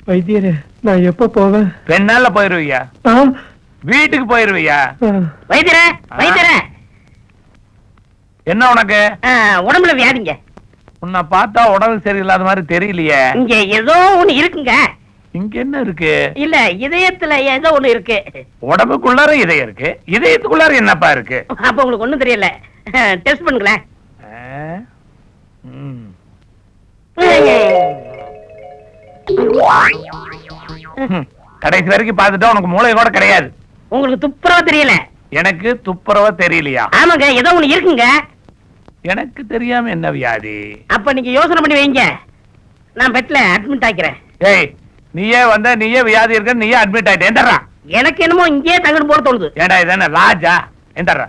வைத்தியரே, நான் எப்ப போவேன்? 2 நாள்ல போயிருவியா? வீட்டுக்கு போயிருவியா? வைத்தியரே, வைத்தியரே, என்ன உனக்கு? உடம்புல வியாதிங்க. உன்னை பார்த்தா உடம்பு சரியில்லாத மாதிரி தெரியலையே. இங்க ஏதோ ஒண்ணு இருக்குங்க. இங்க என்ன இருக்கு? இல்ல, இதயத்துல ஏதோ ஒண்ணு இருக்கு. உடம்புக்குள்ளார இதயம் இருக்கு, இதயத்துக்குள்ளார என்னப்பா இருக்கு? அப்ப உங்களுக்கு ஒண்ணும் தெரியல. டெஸ்ட் பண்ணுங்களேன். கடைசி வரைக்கும் பார்த்துட்டா உனக்கு மூளை கூட கிடையாது. உங்களுக்கு துப்புரவா தெரியல? எனக்கு துப்புரவா தெரியலையா? ஆமாங்க, ஏதோ ஒண்ணு இருக்குங்க. எனக்கு தெரியாம என்ன வியாதி? அப்ப நீங்க யோசனை பண்ணி வைங்க, நான் பெட்ல அட்மிட் ஆக்கிறேன். ஏய், நீயே வந்த, நீயே வியாதி இருக்க, நீயே அட்மிட் ஆயிட்ட. எந்தரா? எனக்கு என்னமோ இங்கே தங்கணும் போல தோணுது. ஏண்டா இது என்ன லாஜா? எந்தரா?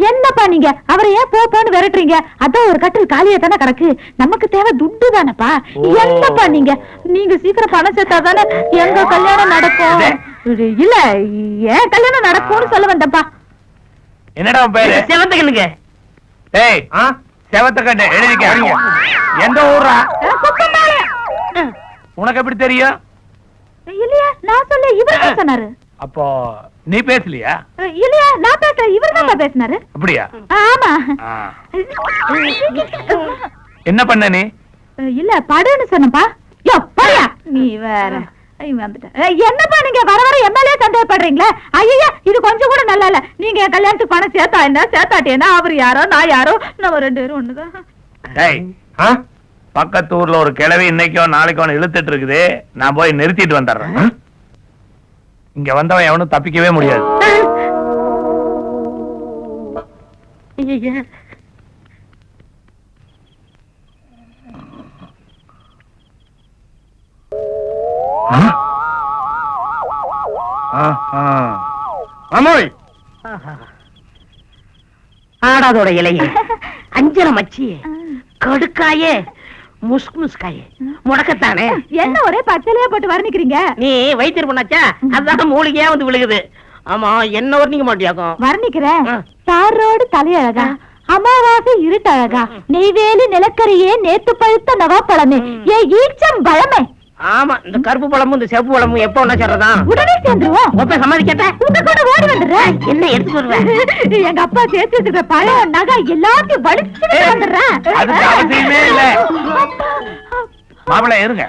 என்னப்பா நீங்க அவரை ஏன் போன்னு விரட்டுறீங்க? அதான் ஒரு கட்டில் காலியா தானே கிடக்கு. நமக்கு தேவை துட்டு தானேப்பா. என்னப்பா நீங்க நீங்க சீக்கிரம் பணம் சேர்த்தா தானே எங்க கல்யாணம் நடக்கும். இல்ல, ஏன் கல்யாணம் நடக்கும்னு சொல்ல வந்தப்பா. என்னடா பேரு? செவத்த கண்ணுங்க. ஏய், செவத்த கண்ணு எழுதிக்க. எந்த ஊரா? உனக்கு எப்படி தெரியும்? இல்லையா, நான் சொல்ல இவர் சொன்னாரு. அப்போ நீ பேசலையா? இல்லையா, நான் பேச, இவர் தான் பேசினாரு. அப்படியா? ஆமா. என்ன பண்ண நீ? இல்ல, படுன்னு சொன்னப்பா. யோ பையா, நீ வேற என்னப்பா நீங்க வர வர எம்எல்ஏ சந்தேகப்படுறீங்களா? ஐயா, இது கொஞ்சம் கூட நல்லா இல்ல. நீங்க என் கல்யாணத்துக்கு பணம் சேர்த்தா என்ன, சேர்த்தாட்டி என்ன, அவர் யாரோ நான் யாரோ, நம்ம 2 பேரும் ஒண்ணுதான். பக்கத்து ஊர்ல ஒரு கிழவி இன்னைக்கோ நாளைக்கோ இழுத்துட்டு இருக்குது. நான் போய் நிறுத்திட்டு வந்துடுறேன். இங்க வந்தவன் எவனும் தப்பிக்கவே முடியாது. ஆடாதோட இலையே, அஞ்சல மச்சி, கடுக்காயே, முஸ்காயே, முடக்கத்தானே. என்ன ஒரே பச்சலையா போட்டு வர்ணிக்கிறீங்க? நீ வைத்தியர் பண்ணாச்சா, அதான் மூலிகையா வந்து விழுகுது. ஆமா, என்ன வர்ணிக்க மாட்டியாக்கும்? வர்ணிக்கிறேன். தாரோடு தலையழகா, அமாவாசை இருட்டழகா, நெய்வேலி நிலக்கரியே, நேத்து பழுத்த நவாப்பழமே, ஏ ஈச்சம் பழமே. ஆமா, இந்த கருப்பு பழமும் இந்த செப்பு பழமும் எப்ப ஒண்ணா சேர்றதான்? உடனே சேர்ந்துருவோம். ஒப்ப சமாளிக்கட்ட உங்க கூட ஓடி வந்துடுறேன். என்ன எடுத்து வருவேன்? எங்க அப்பா சேர்த்து வச்சிருக்கிற பழம் நகை எல்லாத்தையும் வலிச்சு வந்துடுறேன். அதுக்கு அவசியமே இல்ல. மாப்பிள்ளை இருங்க,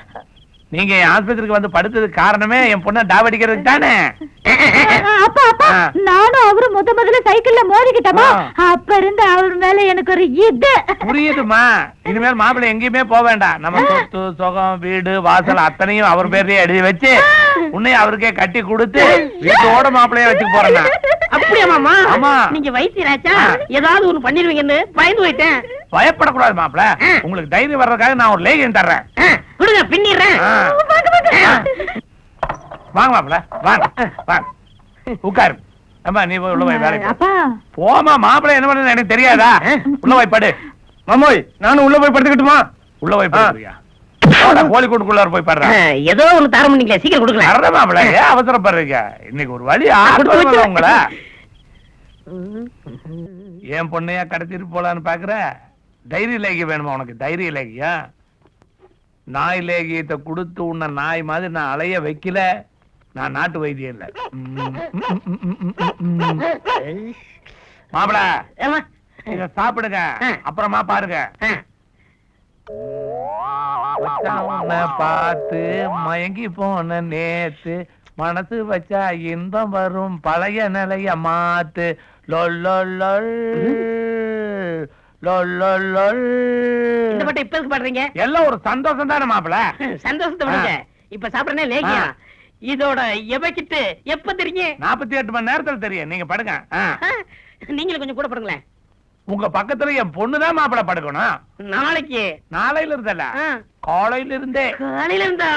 நீங்க என் ஆஸ்பத்திரிக்கு வந்து படுத்ததுக்கு காரணமே என் பொண்ணை டாவடிக்கிறதுக்கு தானே? அப்பா அப்பா, நானும் அவரும் முதல்ல சைக்கிள்ல மோதிக்கிட்டோமா, அப்ப இருந்து அவர் மேல எனக்கு ஒரு இது. புரியுதுமா, இனிமேல் மாப்பிள்ளை எங்கேயுமே போக வேண்டாம். நம்ம சொத்து சொகம் வீடு வாசல் அத்தனையும் அவர் பேர்லயே எழுதி வச்சு உன்னை அவருக்கே கட்டி கொடுத்து வீட்டோட மாப்பிள்ளைய வச்சுக்க போறேன். அப்படியா மாமா? ஆமா. நீங்க வைத்தியராச்சா, ஏதாவது ஒண்ணு பண்ணிருவீங்கன்னு பயந்து போயிட்டேன். பயப்படக்கூடாது மாப்பிள்ள, உங்களுக்கு தைரியம் வர்றதுக்காக நான் ஒரு லேகியம் தர்றேன். விடுங்க, பின்னிடுறேன். வாங்க மாப்பிள்ள, வாங்க வாங்க, உட்காரு. அம்மா நீ போய் உள்ள போய் வேலைக்கு அப்பா. போமா. மாப்பிள்ள என்ன பண்ணு எனக்கு தெரியாதா? உள்ள போய் படு. மாமோய், நானும் உள்ள போய் படுத்துக்கிட்டுமா? உள்ள போய் படுறியா? கோழி கூட்டுக்குள்ளார போய் படுறேன். ஏதோ ஒண்ணு தர முடியல, சீக்கிரம் கொடுக்கல. அற மாப்பிள்ள, ஏன் அவசரப்படுறீங்க? இன்னைக்கு ஒரு வழி உங்களை. என் பொண்ணையா கடத்திட்டு போலான்னு பாக்குற? தைரிய லேகியம் வேணுமா உனக்கு? தைரிய லேகியம்? நாய் லேகியத்தை கொடுத்து உன்னை நாய் மாதிரி நான் அலைய வைக்கல. நான் நாட்டு வைத்தியம் இல்ல. மாப்பிள, இத சாப்பிடுங்க, அப்புறமா பாருங்க. உன்னை பார்த்து மயங்கி போன நேத்து, மனசு வச்சா இன்பம் வரும், பழைய நிலைய மாத்து. இந்த மட்டும் இப்ப எதுக்கு பாடுறீங்க? எல்லாம் ஒரு சந்தோஷம் தானே மாப்பிள? சந்தோஷத்தை விடுங்க, இப்ப சாப்பிடறே லேகியா. இதோட எவைக்கிட்டு எப்ப தெரியும்? 48 மணி நேரத்துல தெரியும். நீங்க படுங்க. நீங்களும் கொஞ்சம் கூட படுங்களேன். உங்க பக்கத்துல என் பொண்ணுதான் மாப்பிள படுக்கணும். நாளைக்கு? நாளையில இருந்தல, காலையில இருந்தே. காலையில இருந்தா?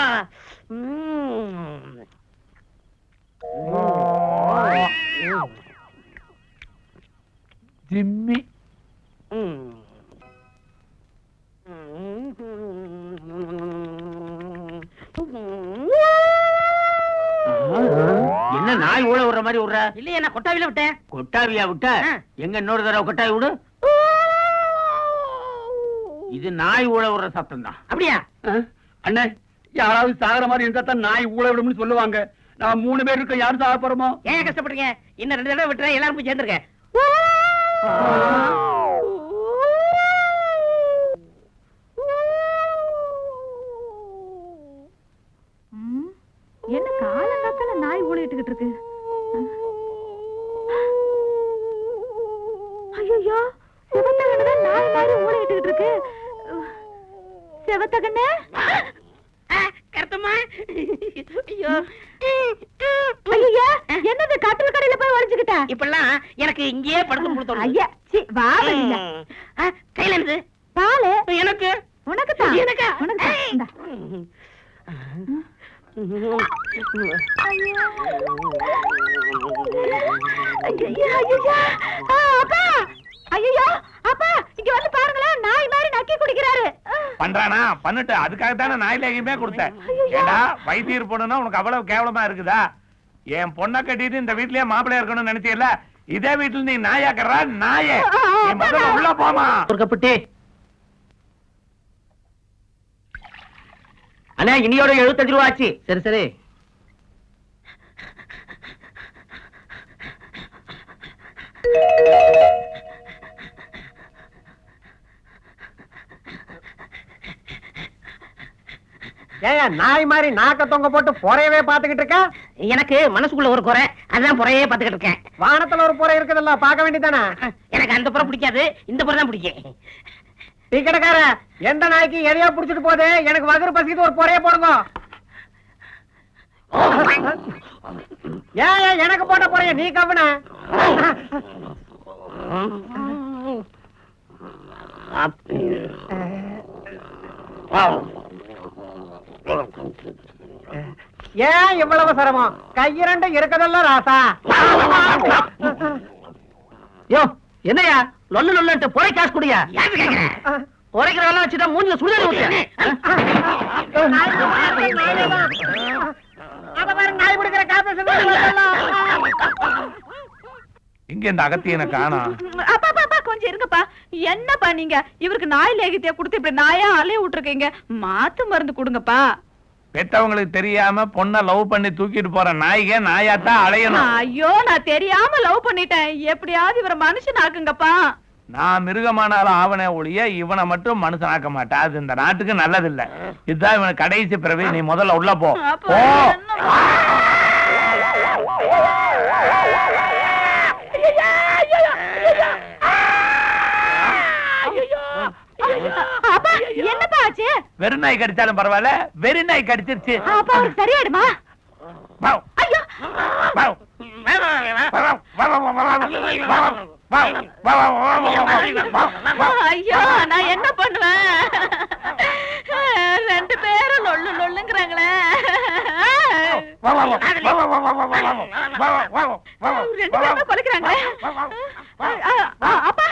ஜிம்மி. என்ன நாய் ஊழ விடுற மாதிரி விடுற? இல்லையா, நான் கொட்டாவில விட்டேன். கொட்டாவியா விட்ட? எங்க இன்னொரு தடவை கொட்டாவி விடு. இது நாய் ஊழ விடுற சத்தம் தான். அப்படியா? அண்ணே யாராவது சாகர மாதிரி இருந்தா தான் நாய் ஊழ விடும்னு சொல்லுவாங்க. நான் 3 பேர் இருக்க யாரும் சாக போறோமோ? ஏன் கஷ்டப்படுறீங்க? இன்னும் 2 தடவை விட்டுறேன், எல்லாரும் போய் சேர்ந்துருங்க. என்ன காலங்காத்தால நாய் ஊழிட்டுக்கிட்டு இருக்கு? ஐயோ, சிவத்தகண்ணு தான் நாய் மாதிரி ஊழிட்டுக்கிட்டு இருக்கு. சிவத்தகண்ணு, கருத்தம்மா, ஐயோ, ஐயா, என்னது கட்டில் கடையில போய் ஒளிஞ்சுக்கிட்ட? இப்பெல்லாம் எனக்கு இங்கேயே படுத்து கொடுத்தோம். ஐயா, சி, வா வெளியில. கையில இருந்து பாலு எனக்கு, உனக்கு தான். எனக்கா? உனக்கு தான். இந்தா. பண்றானா? பண்ணிட்டு அதுக்காகத்தானே நாயிலேயுமே கொடுத்தேன். ஏடா வைத்தியர் பொண்ணுன்னா உனக்கு அவ்வளவு கேவலமா இருக்குதா? என் பொண்ணை கட்டிட்டு இந்த வீட்லயே மாப்பிள்ளையா இருக்கணும்னு நினைச்சியல, இதே வீட்டுல நீ நாயாக்குற நாயே. நீ முதல்ல உள்ள போமா. ஒரு கப்பு டீ. அண்ணா இனியோட 75 ரூபா ஆச்சு. சரி சரி. ஏன் நாய் மாதிரி நாக்க தொங்க போட்டு பொறையவே பாத்துக்கிட்டு இருக்க? எனக்கு மனசுக்குள்ள ஒரு குறை, அதான் புறையே பாத்துக்கிட்டு இருக்கேன். வானத்துல ஒரு பொறை இருக்குதுல்ல, பார்க்க வேண்டியதானே? எனக்கு அந்த புறம் பிடிக்காது, இந்த புறம் தான் பிடிக்கும். டீ கடைக்கார, எந்த நாய்க்கு எதையோ புடிச்சிட்டு போகுது, எனக்கு வகுறு பசிக்குது, ஒரு பொறைய போடுங்க. ஏன் எனக்கு போட்ட பொறைய நீ கவன? ஏன் இவ்வளவு சிரமம்? கையிரண்டு இருக்கதெல்லாம் ராசா. யோ என்னையா லொல்லு லொல்லுட்டு பொறை காசு குடியா? பொறைக்கிறவெல்லாம் வச்சுட்டா மூஞ்சில சுடுதண்ணி ஊத்து. நாய் பிடிக்கிற காப்பி இங்க இந்த அகத்தியனை காணோம். அப்பா அப்பா கொஞ்சம் இருங்கப்பா. என்னப்பா நீங்க இவருக்கு நாய் லேகியத்தை கொடுத்து இப்படி நாயா அலைய விட்டுருக்கீங்க. மாத்து மருந்து கொடுங்கப்பா. பெத்தவங்களுக்கு தெரியாம பொண்ண லவ் பண்ணி தூக்கிட்டு போற நாய்க நாயாத்தான் அலையணும். ஐயோ, நான் தெரியாம லவ் பண்ணிட்டேன். எப்படியாவது இவரை மனுஷன் ஆக்குங்கப்பா. நான் மிருகமானாலும் ஆவணே ஒழிய இவனை மட்டும் மனுஷனாக்க மாட்டேன். அது இந்த நாட்டுக்கு நல்லதில்ல. இதுதான் இவனுக்கு கடைசி பிறவி. நீ முதல்ல உள்ள போ. அப்பா, அப்பா என்னப்பா ஆச்சு? வெறு நாய் கடிச்சாலும் பரவாயில்ல, வெறி நாய் கடிச்சிருச்சு. அப்பா அவருக்கு சரியாயிடுமா? வாவ். ஐயோ, வாவ். ஐயோ, நான் என்ன பண்ணுவேன்? 2 பேரும் லொல்லு லொல்லுங்கறாங்களே. 2 பேரும் கொலைக்கறாங்களே. அப்பா,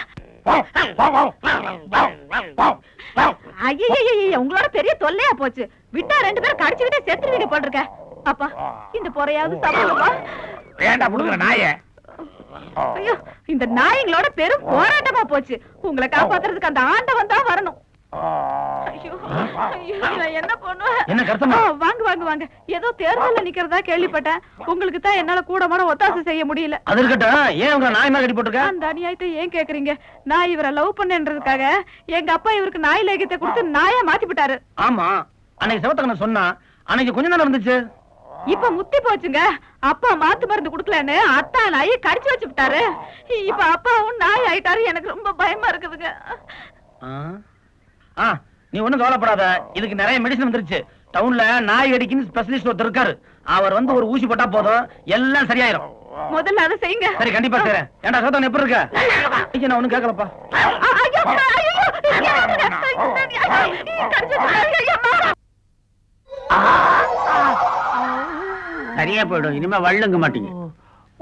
ஐயோ, உங்களோட பெரிய தொல்லையா போச்சு. விட்டா 2 பேரும் கடிச்சுக்கிட்டே செத்துருவீங்க போல இருக்க. அப்பா, இந்த பொறையாவது சாப்பிடுப்பா. ஏண்டா புடுங்குற நாயே? ஐயோ, இந்த நாய்ங்களோட பெரும் போராட்டமா போச்சு. உங்களை காப்பாத்துறதுக்கு அந்த ஆண்டவன் தான் வரணும். ஐயோ, ஐயோ, நான் என்ன பண்ணுவேன்? என்ன கருத்தமா? வாங்க வாங்க வாங்க. ஏதோ தேர்தல்ல நிக்கிறதா கேள்விப்பட்டேன். உங்களுக்கு தான் என்னால கூட மாட ஒத்தாசை செய்ய முடியல. அது இருக்கட்டும், ஏன் உங்க நாய் மாதிரி கட்டி போட்டுருக்க? அந்த அநியாயத்தை ஏன் கேக்குறீங்க? நான் இவரை லவ் பண்ணேன்றதுக்காக எங்க அப்பா இவருக்கு நாய் லேகியத்தை கொடுத்து நாயா மாத்தி விட்டாரு. ஆமா, அன்னைக்கு சிவத்தகன சொன்னா, அன்னைக்கு கொஞ்ச நேரம் இருந்துச்சு. இப்ப முத்தி போச்சுங்க. அப்பா மாத்து மருந்து குடுக்கலன்னு அத்தா நாயை கடிச்சு வச்சு விட்டாரு. இப்ப அப்பாவும் நாய் ஆயிட்டாரு. எனக்கு ரொம்ப பயமா இருக்குதுங்க. நீ ஒண்ணும் கவலைப்படாத, இதுக்கு நிறைய மெடிசன் வந்துருச்சு. டவுன்ல நாய் கடிக்குன்னு ஸ்பெஷலிஸ்ட் ஒருத்தர் இருக்காரு. அவர் வந்து ஒரு ஊசி போட்டா போதும், எல்லாம் சரியாயிரும். முதல்ல அதை செய்யுங்க. சரி, கண்டிப்பா செய்றேன். ஏண்டா சிவத்தகன் எப்படி இருக்க? நான் ஒண்ணும் கேட்கலப்பா. ஐயோ, ஐயோ, கடிச்சு வச்சுட்டாரு. சரியா போயிடும், இனிமே வள்ளுங்க மாட்டீங்க.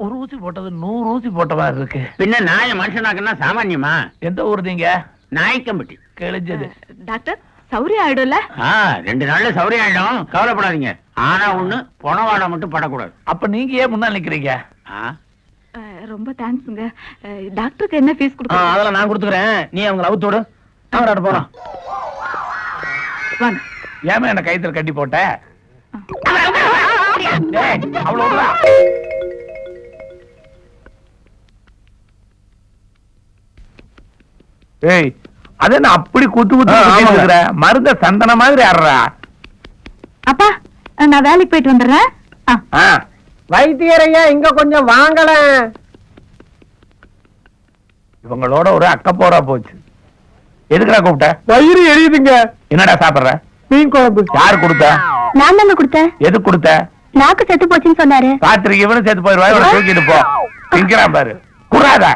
ஒரு ஊசி போட்டது 100 ஊசி போட்டவா இருக்கு. பின்ன நாய மனுஷனாக்குன்னா சாமான்யமா? எந்த ஊர் நீங்க? நாய்க்கம்பட்டி. கிழிஞ்சது. டாக்டர், சௌரியம் ஆயிடும்ல? 2 நாள்ல சௌரியம் ஆயிடும், கவலைப்படாதீங்க. ஆனா ஒண்ணு, பொணவாடை மட்டும் படக்கூடாது. அப்ப நீங்க ஏன் முன்னாள் நிக்கிறீங்க? ரொம்ப தேங்க்ஸ்ங்க. டாக்டருக்கு என்ன ஃபீஸ் கொடுக்க? அதெல்லாம் நான் கொடுத்துக்கிறேன். நீ அவங்களை அவுத்தோடு அவராட்ட போறோம். வாங்க. ஏமா என்ன கைத்துல கட்டி போட்ட? டேய், அவ்வளவு விடுடா. ஏய், அது என்ன அப்படி குத்து குத்து குத்திட்டு இருக்கிற? மருந்த சந்தன மாதிரி ஆடுறா. அப்பா நான் வேலைக்கு போயிட்டு வந்துடுறேன். ஆ, வைத்தியரையா இங்க கொஞ்சம் வாங்கல. இவங்களோட ஒரு அக்கப்போரா போச்சு. எதுக்குடா கூப்பிட்ட? வயிறு எரியுதுங்க. என்னடா சாப்பிடுற? மீன் குழம்பு. யாரு கொடுத்தா? நான் தாங்க கொடுத்தேன். எதுக்கு கொடுத்த? நாக்கு செத்து போச்சுன்னு சொன்னாரு. ராத்திரிக்கு இவனும் சேர்த்து போயிருவா. இவனை தூக்கிட்டு போ. திங்கிறான் பாரு. குறாதா?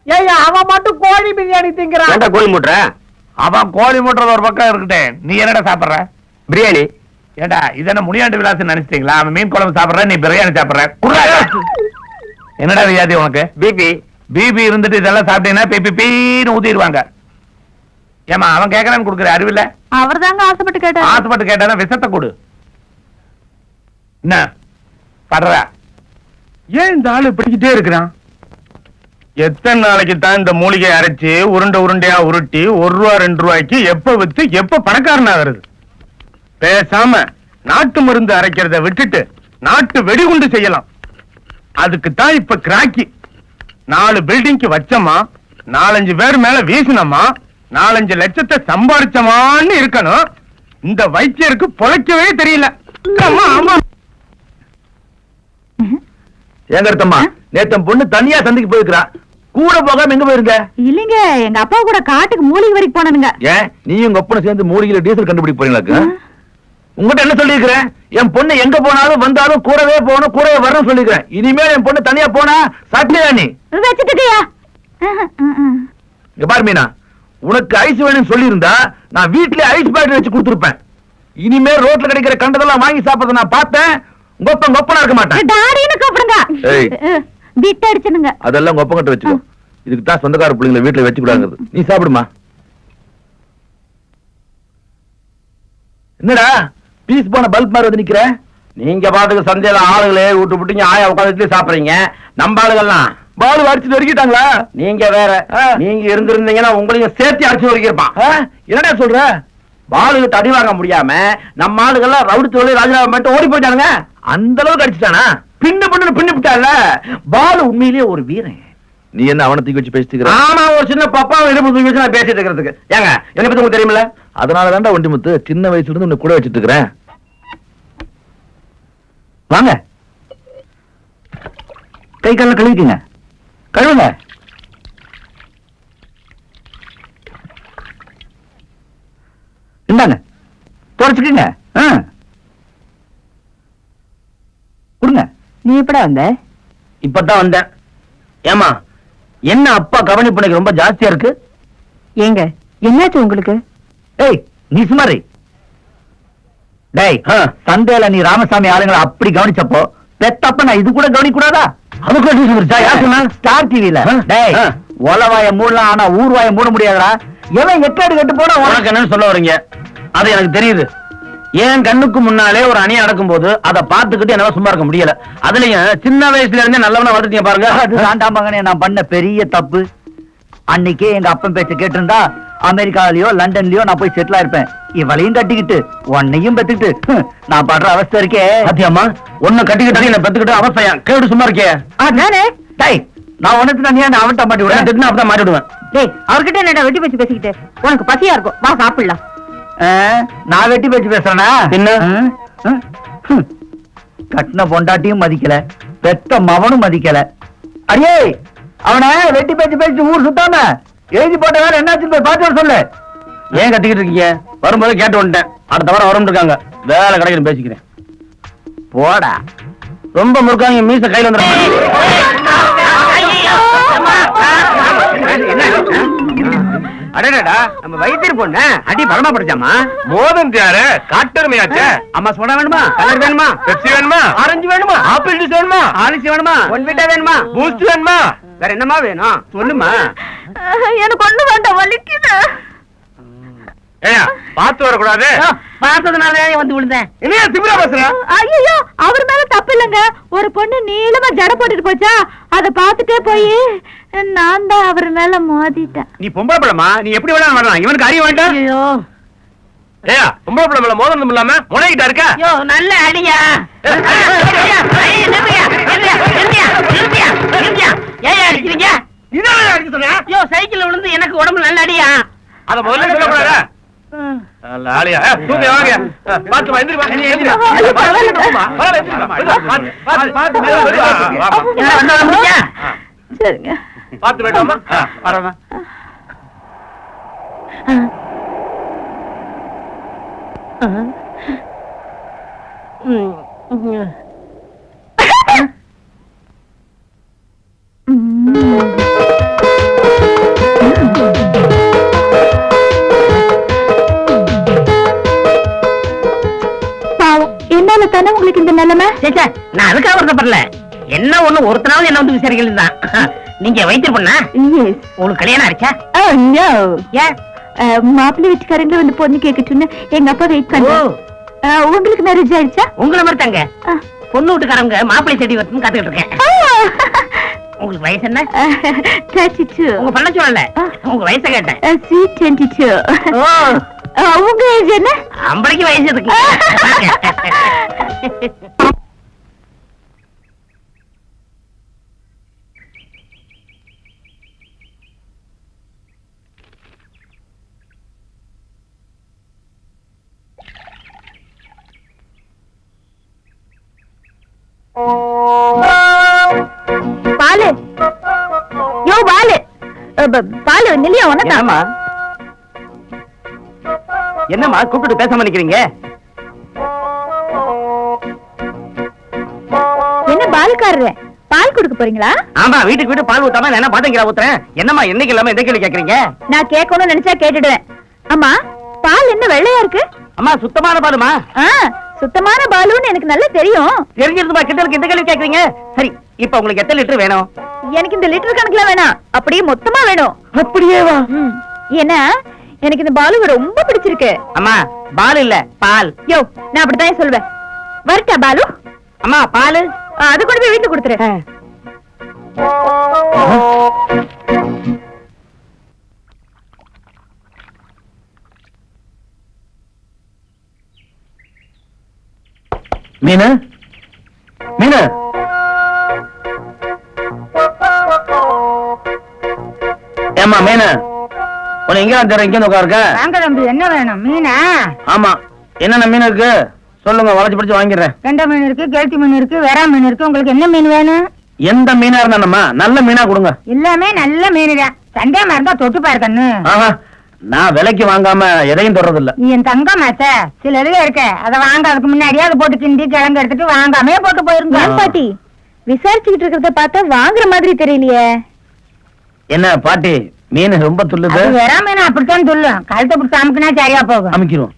ஏய்யா அவன் மட்டும் கோழி பிரியாணி திங்கிறான். கோழி மூட்டுற? அவன் கோழி மூட்டுறது ஒரு பக்கம் இருக்கட்டேன். நீ என்னடா சாப்பிடுற? பிரியாணி. ஏண்டா இது என்ன முனியாண்டு விலாசம் நினைச்சிட்டீங்களா? அவன் மீன் குழம்பு சாப்பிடுற, நீ பிரியாணி சாப்பிடுற. குறாதா? என்னடா வியாதி உனக்கு? பிபி. பிபி இருந்துட்டு இதெல்லாம் சாப்பிட்டீங்கன்னா பிபின்னு ஊத்திடுவாங்க. ஏமா அவன் கேட்கறான்னு கொடுக்குற அறிவில்ல? அவர் தாங்க ஆசைப்பட்டு கேட்டாரு. ஆசைப்பட்டு கேட்டாதான் விஷத்தை கொடு. என்ன படுற? ஏன் இந்த ஆளு பிடிக்கிட்டே இருக்கிறான்? எத்தனை நாளைக்கு தான் இந்த மூலிகை அரைச்சு உருண்டையா உருட்டி 1 ரூபா 2 ரூபாய்க்கு எப்ப வித்து எப்ப பணக்காரனா வருது? பேசாம நாட்டு மருந்து அரைக்கிறத விட்டுட்டு நாட்டு வெடிகுண்டு செய்யலாம். அதுக்கு தான் இப்ப கிராக்கி. 4 பில்டிங்க்கு வச்சமா, 4-5 பேர் மேல வீசினமா, 4-5 லட்சத்தை சம்பாரிச்சமான்னு இருக்கணும். இந்த வைத்தியருக்கு பொழைக்கவே தெரியல. ஏங்கருத்தம்மா, நேத்தம் பொண்ணு தனியா சந்தைக்கு போயிருக்கா. கூட போகாம எங்க போயிருங்க? இல்லைங்க, எங்க அப்பா கூட காட்டுக்கு மூலிகை வரைக்கும் போனதுங்க. ஏன் நீயும் உங்க அப்பனை சேர்ந்து மூலிகையில டீசல் கண்டுபிடிக்க போறீங்களாக்கு? உங்ககிட்ட என்ன சொல்லிருக்கிறேன்? என் பொண்ணு எங்க போனாலும் வந்தாலும் கூடவே போகணும், கூடவே வரணும் சொல்லிருக்கிறேன். இனிமேல் என் பொண்ணு தனியா போனா சாட்டியா நீ வச்சுட்டுயா? இங்க பாரு மீனா, உனக்கு ஐஸ் வேணும்னு சொல்லியிருந்தா நான் வீட்லயே ஐஸ் பேக்கெட் வச்சு கொடுத்துருப்பேன். இனிமே ரோட்ல கிடைக்கிற கண்டதெல்லாம் வாங்கி சாப்பிடுறத நான் பார்த்தேன். கொப்பனா இருக்க மாட்டேன். டாடின்னு கூப்பிடுங்க. பிட் அடிச்சுனுங்க. அதெல்லாம் உங்க ஒப்பங்கிட்ட வச்சுக்கோ. இதுக்கு தான் சொந்தக்கார பிள்ளைங்களை வீட்டுல வச்சு கூடாது. நீ சாப்பிடுமா. என்னடா பீஸ் போன பல்ப் மாதிரி வந்து நிக்கிற? நீங்க பாட்டுக்கு சந்தையில ஆளுகளே விட்டு விட்டு ஆயா உட்காந்துட்டு சாப்பிடுறீங்க. நம்ம ஆளுகள்லாம் பால் அடிச்சுட்டு வரைக்கிட்டாங்களா? நீங்க வேற. நீங்க இருந்திருந்தீங்கன்னா உங்களையும் சேர்த்து அடிச்சு வரைக்கிருப்பான். என்னடா சொல்ற? பாலுகிட்ட அடி வாங்க முடியாம நம்ம ஆளுகள்லாம் ரவுடி தோழி ராஜினாமா பண்ணிட்டு ஓடி போயிட்டானுங்க. அந்த அளவுக்கு அடிச்சுட்டானா? பின்னு விட்டால. பாலு உண்மையிலேயே ஒரு வீரன். நீ என்ன அவனை தூக்கி வச்சு பேசிட்டு? ஆமா, ஒரு சின்ன பப்பாவை இடுப்பு தூக்கி வச்சு நான் பேசிட்டு இருக்கிறதுக்கு. ஏங்க என்ன பத்தி உங்களுக்கு தெரியுமில்ல? அதனால தான்டா ஒண்டிமுத்து சின்ன வயசுல இருந்து உன்னை கூட வச்சுட்டு இருக்கிறேன். வாங்க, கை கால கழுவிக்குங்க. கழுவுங்க. இந்தாங்க, தொடச்சுக்குங்க. கொடுங்க. நீ எப்படா வந்த? இப்பதான் வந்தேன். ஏமா, என்ன அப்பா கவனிப்பு எனக்கு ரொம்ப ஜாஸ்தியா இருக்கு? ஏங்க என்னாச்சு உங்களுக்கு? ஏய், நீ சுமாரி. டேய், சந்தையில நீ ராமசாமி ஆளுங்களை அப்படி கவனிச்சப்போ பெத்தப்ப நான் இது கூட கவனிக்க கூடாதா? ஸ்டார் டிவில. டேய், ஒலவாய மூடலாம், ஆனா ஊர்வாய மூட முடியாதா? எவன் எக்காடு கட்டு போனா உனக்கு என்னன்னு சொல்ல வரீங்க? அது எனக்கு தெரியுது. ஏன் கண்ணுக்கு முன்னாலே ஒரு அணியை நடக்கும் போது அதை பார்த்துக்கிட்டு என்னால சும்மா இருக்க முடியல. அதுலயும் சின்ன வயசுல இருந்தே நல்லவனா வளர்த்தீங்க பாருங்க. அது தாண்டாமங்கனே நான் பண்ண பெரிய தப்பு. அன்னைக்கே எங்க அப்பன் பேச்ச கேட்டிருந்தா அமெரிக்காலயோ லண்டன்லயோ நான் போய் செட்டில் ஆயிருப்பேன். இவளையும் கட்டிக்கிட்டு உன்னையும் பெத்துக்கிட்டு நான் படுற அவஸ்தை இருக்கே. சத்தியம்மா, உன்னை கட்டிக்கிட்டு என்ன பெத்துக்கிட்டு அவஸ்தையா? கேட்டு சும்மா இருக்கே. டேய், நான் உனக்கு தான் அவன்கிட்ட மாட்டி விடுறேன். திட்டினா அப்பதான் மாட்டி விடுவேன். டேய், அவர்கிட்ட என்னடா வெட்டி பேச்சு பேசிக்கிட்டு? உனக்கு பசியா இருக்கும், வா சாப்பிடலாம். நான் வெட்டி பேச்சு பேசுறேனா? என்ன கட்டின பொண்டாட்டியும் மதிக்கல, பெத்த மவனும் மதிக்கல. அடியே, அவனை வெட்டி பேச்சு பேசி ஊர் சுத்தாம எழுதி போட்ட வேற என்னாச்சு போய் பார்த்து சொல்லு. ஏன் கத்திக்கிட்டு இருக்கீங்க? வரும்போது கேட்டு வந்துட்டேன். அடுத்த வாரம் வரும் இருக்காங்க. வேலை கிடைக்கணும் பேசிக்கிறேன். போடா, ரொம்ப முறுக்காங்க. மீச கையில வந்துடும். அடடா, நம்ம வைத்தியர் பொண்ணு அடி பலமா படிச்சாமா. மோதம் யாரு? காட்டெருமையாச்சே. அம்மா சோடா வேணுமா? கலர் வேணுமா? பெப்சி வேணுமா? ஆரஞ்சு வேணுமா? ஆப்பிள் ஜூஸ் வேணுமா? ஆலிஸ் வேணுமா? ஒன்விட்டா வேணுமா? பூஸ்ட் வேணுமா? வேற என்னமா வேணும் சொல்லுமா. எனக்கு ஒண்ணு வேண்டாம், வலிக்குது. ஏயா, பாத்து வரக்கூடாது. பார்த்ததுனால வந்து விழுந்தேன். என்ன திமிரா பேசுற? ஐயோ, அவர் மேல தப்பு இல்லைங்க. ஒரு பொண்ணு நீளமா ஜட போட்டுட்டு போச்சா, அத பாத்துட்டே போய் நான் தான் அவர் மேல மோதிட்டேன். நீ பொம்பளை பழமா? நீ எப்படி வேணாலும் வரலாம். இவனுக்கு அறிய வேண்டாம். ஐயோ, ஏயா பொம்பளை பிள்ளை மேல மோதிரம் இல்லாம முனைகிட்ட இருக்க யோ நல்ல அடியா ஏன் அடிக்கிறீங்க இதான் அடிக்க சொன்ன யோ சைக்கிள் விழுந்து எனக்கு உடம்பு நல்ல அடியா அத முதல்ல சொல்லக்கூடாதா நல்ல ஆளியா தூங்க வாங்க பாத்து வா எந்திரி வா நீ எந்திரி சரிங்க. பாத்து வேண்டாமா வரமா பாவம், என்னால தானே உங்களுக்கு இந்த நிலைமை? நான் அதுக்காக வருத்தப்படல. என்ன ஒண்ணு ஒருத்தனாவது என்ன வந்து விசாரிக்கல தான். நீங்க வைத்தியம் பண்ணா Yes. உங்களுக்கு கல்யாணம் ஆச்சா? Oh, no. ஏன்? மாப்பிள்ளை வீட்டுக்காரங்க வந்து பொண்ணு கேக்கட்டும்னு எங்க அப்பா வெயிட் பண்றாரு. உங்களுக்கு மேரேஜ் ஆயிடுச்சா? உங்களை மாதிரி தாங்க. ஆ. பொண்ணு வீட்டுக்காரங்க மாப்பிள்ளை செடி வரணும்னு காத்துக்கிட்டு இருக்கேன். உங்களுக்கு வயசு என்ன? 32. உங்க பண்ண சொல்லல. உங்க வயசை கேட்டேன். Sweet 22. ஓ, உங்க ஏஜ் என்ன? 50 வயசு இருக்கு. பாலு, யோ பாலு, பாலு நிலையா உனக்கு? என்னம்மா கூப்பிட்டு பேசாம நிக்கிறீங்க என்ன பாலுக்காரரு பால் கொடுக்க போறீங்களா? ஆமா வீட்டுக்கு வீட்டு பால் ஊத்தாம நான் என்ன பாத்தீங்களா ஊத்துறேன் என்னம்மா என்னைக்கு இல்லாம எந்த கேள்வி கேக்குறீங்க நான் கேட்கணும்னு நினைச்சா கேட்டுடுவேன். அம்மா, பால் என்ன வெள்ளையா இருக்கு? அம்மா சுத்தமான பாலுமா சுத்தமான பாலுன்னு எனக்கு நல்லா தெரியும். தெரிஞ்சிருந்துமா கிட்டலுக்கு எந்த கேள்வி கேக்குறீங்க சரி இப்ப உங்களுக்கு எத்தனை லிட்டர் வேணும் எனக்கு இந்த லிட்டர் கணக்குல வேணாம், அப்படியே மொத்தமா வேணும். அப்படியே வா ஏன்னா எனக்கு இந்த பாலு ரொம்ப பிடிச்சிருக்கு. அம்மா பால் இல்ல பால் யோ, நான் அப்படித்தான் சொல்வேன். வரட்டா பாலு? அம்மா பால் அது கொண்டு போய் வீட்டுல கொடுத்துரு. மீனு மீனு ஏமா மீனு உன்னை எங்க தர இங்க உட்காருக்க வாங்க தம்பி, என்ன வேணும்? மீனா? ஆமா என்னென்ன மீன் இருக்கு சொல்லுங்க வளைச்சு பிடிச்சு வாங்கிடுறேன் கெண்டை மீன் இருக்கு, கெளுத்தி மீன் இருக்கு, வெறா மீன் இருக்கு. உங்களுக்கு என்ன மீன் வேணும்? எந்த மீனா இருந்தா நல்ல மீனா கொடுங்க எல்லாமே நல்ல மீன் தான். சந்தேகமா இருந்தா தொட்டு பாரு கண்ணு. ஆஹா நான் விலைக்கு வாங்காம எதையும் தொடறது இல்ல. நீ என் தங்கம் மாத்த சில இதுல இருக்க அதை வாங்காதுக்கு முன்னாடியே அதை போட்டு கிண்டி கிழங்கு எடுத்துட்டு வாங்காமே போட்டு போயிருங்க. ஏன் பாட்டி விசாரிச்சுக்கிட்டு இருக்கிறத பார்த்தா வாங்குற மாதிரி தெரியலையே? என்ன பாட்டி மீன் ரொம்ப துள்ளுது அது வெறா மீன் அப்படித்தான் துள்ளும். கழுத்தை பிடிச்சி அமுக்குனா சரியா போகும். அமைக்கிறோம்.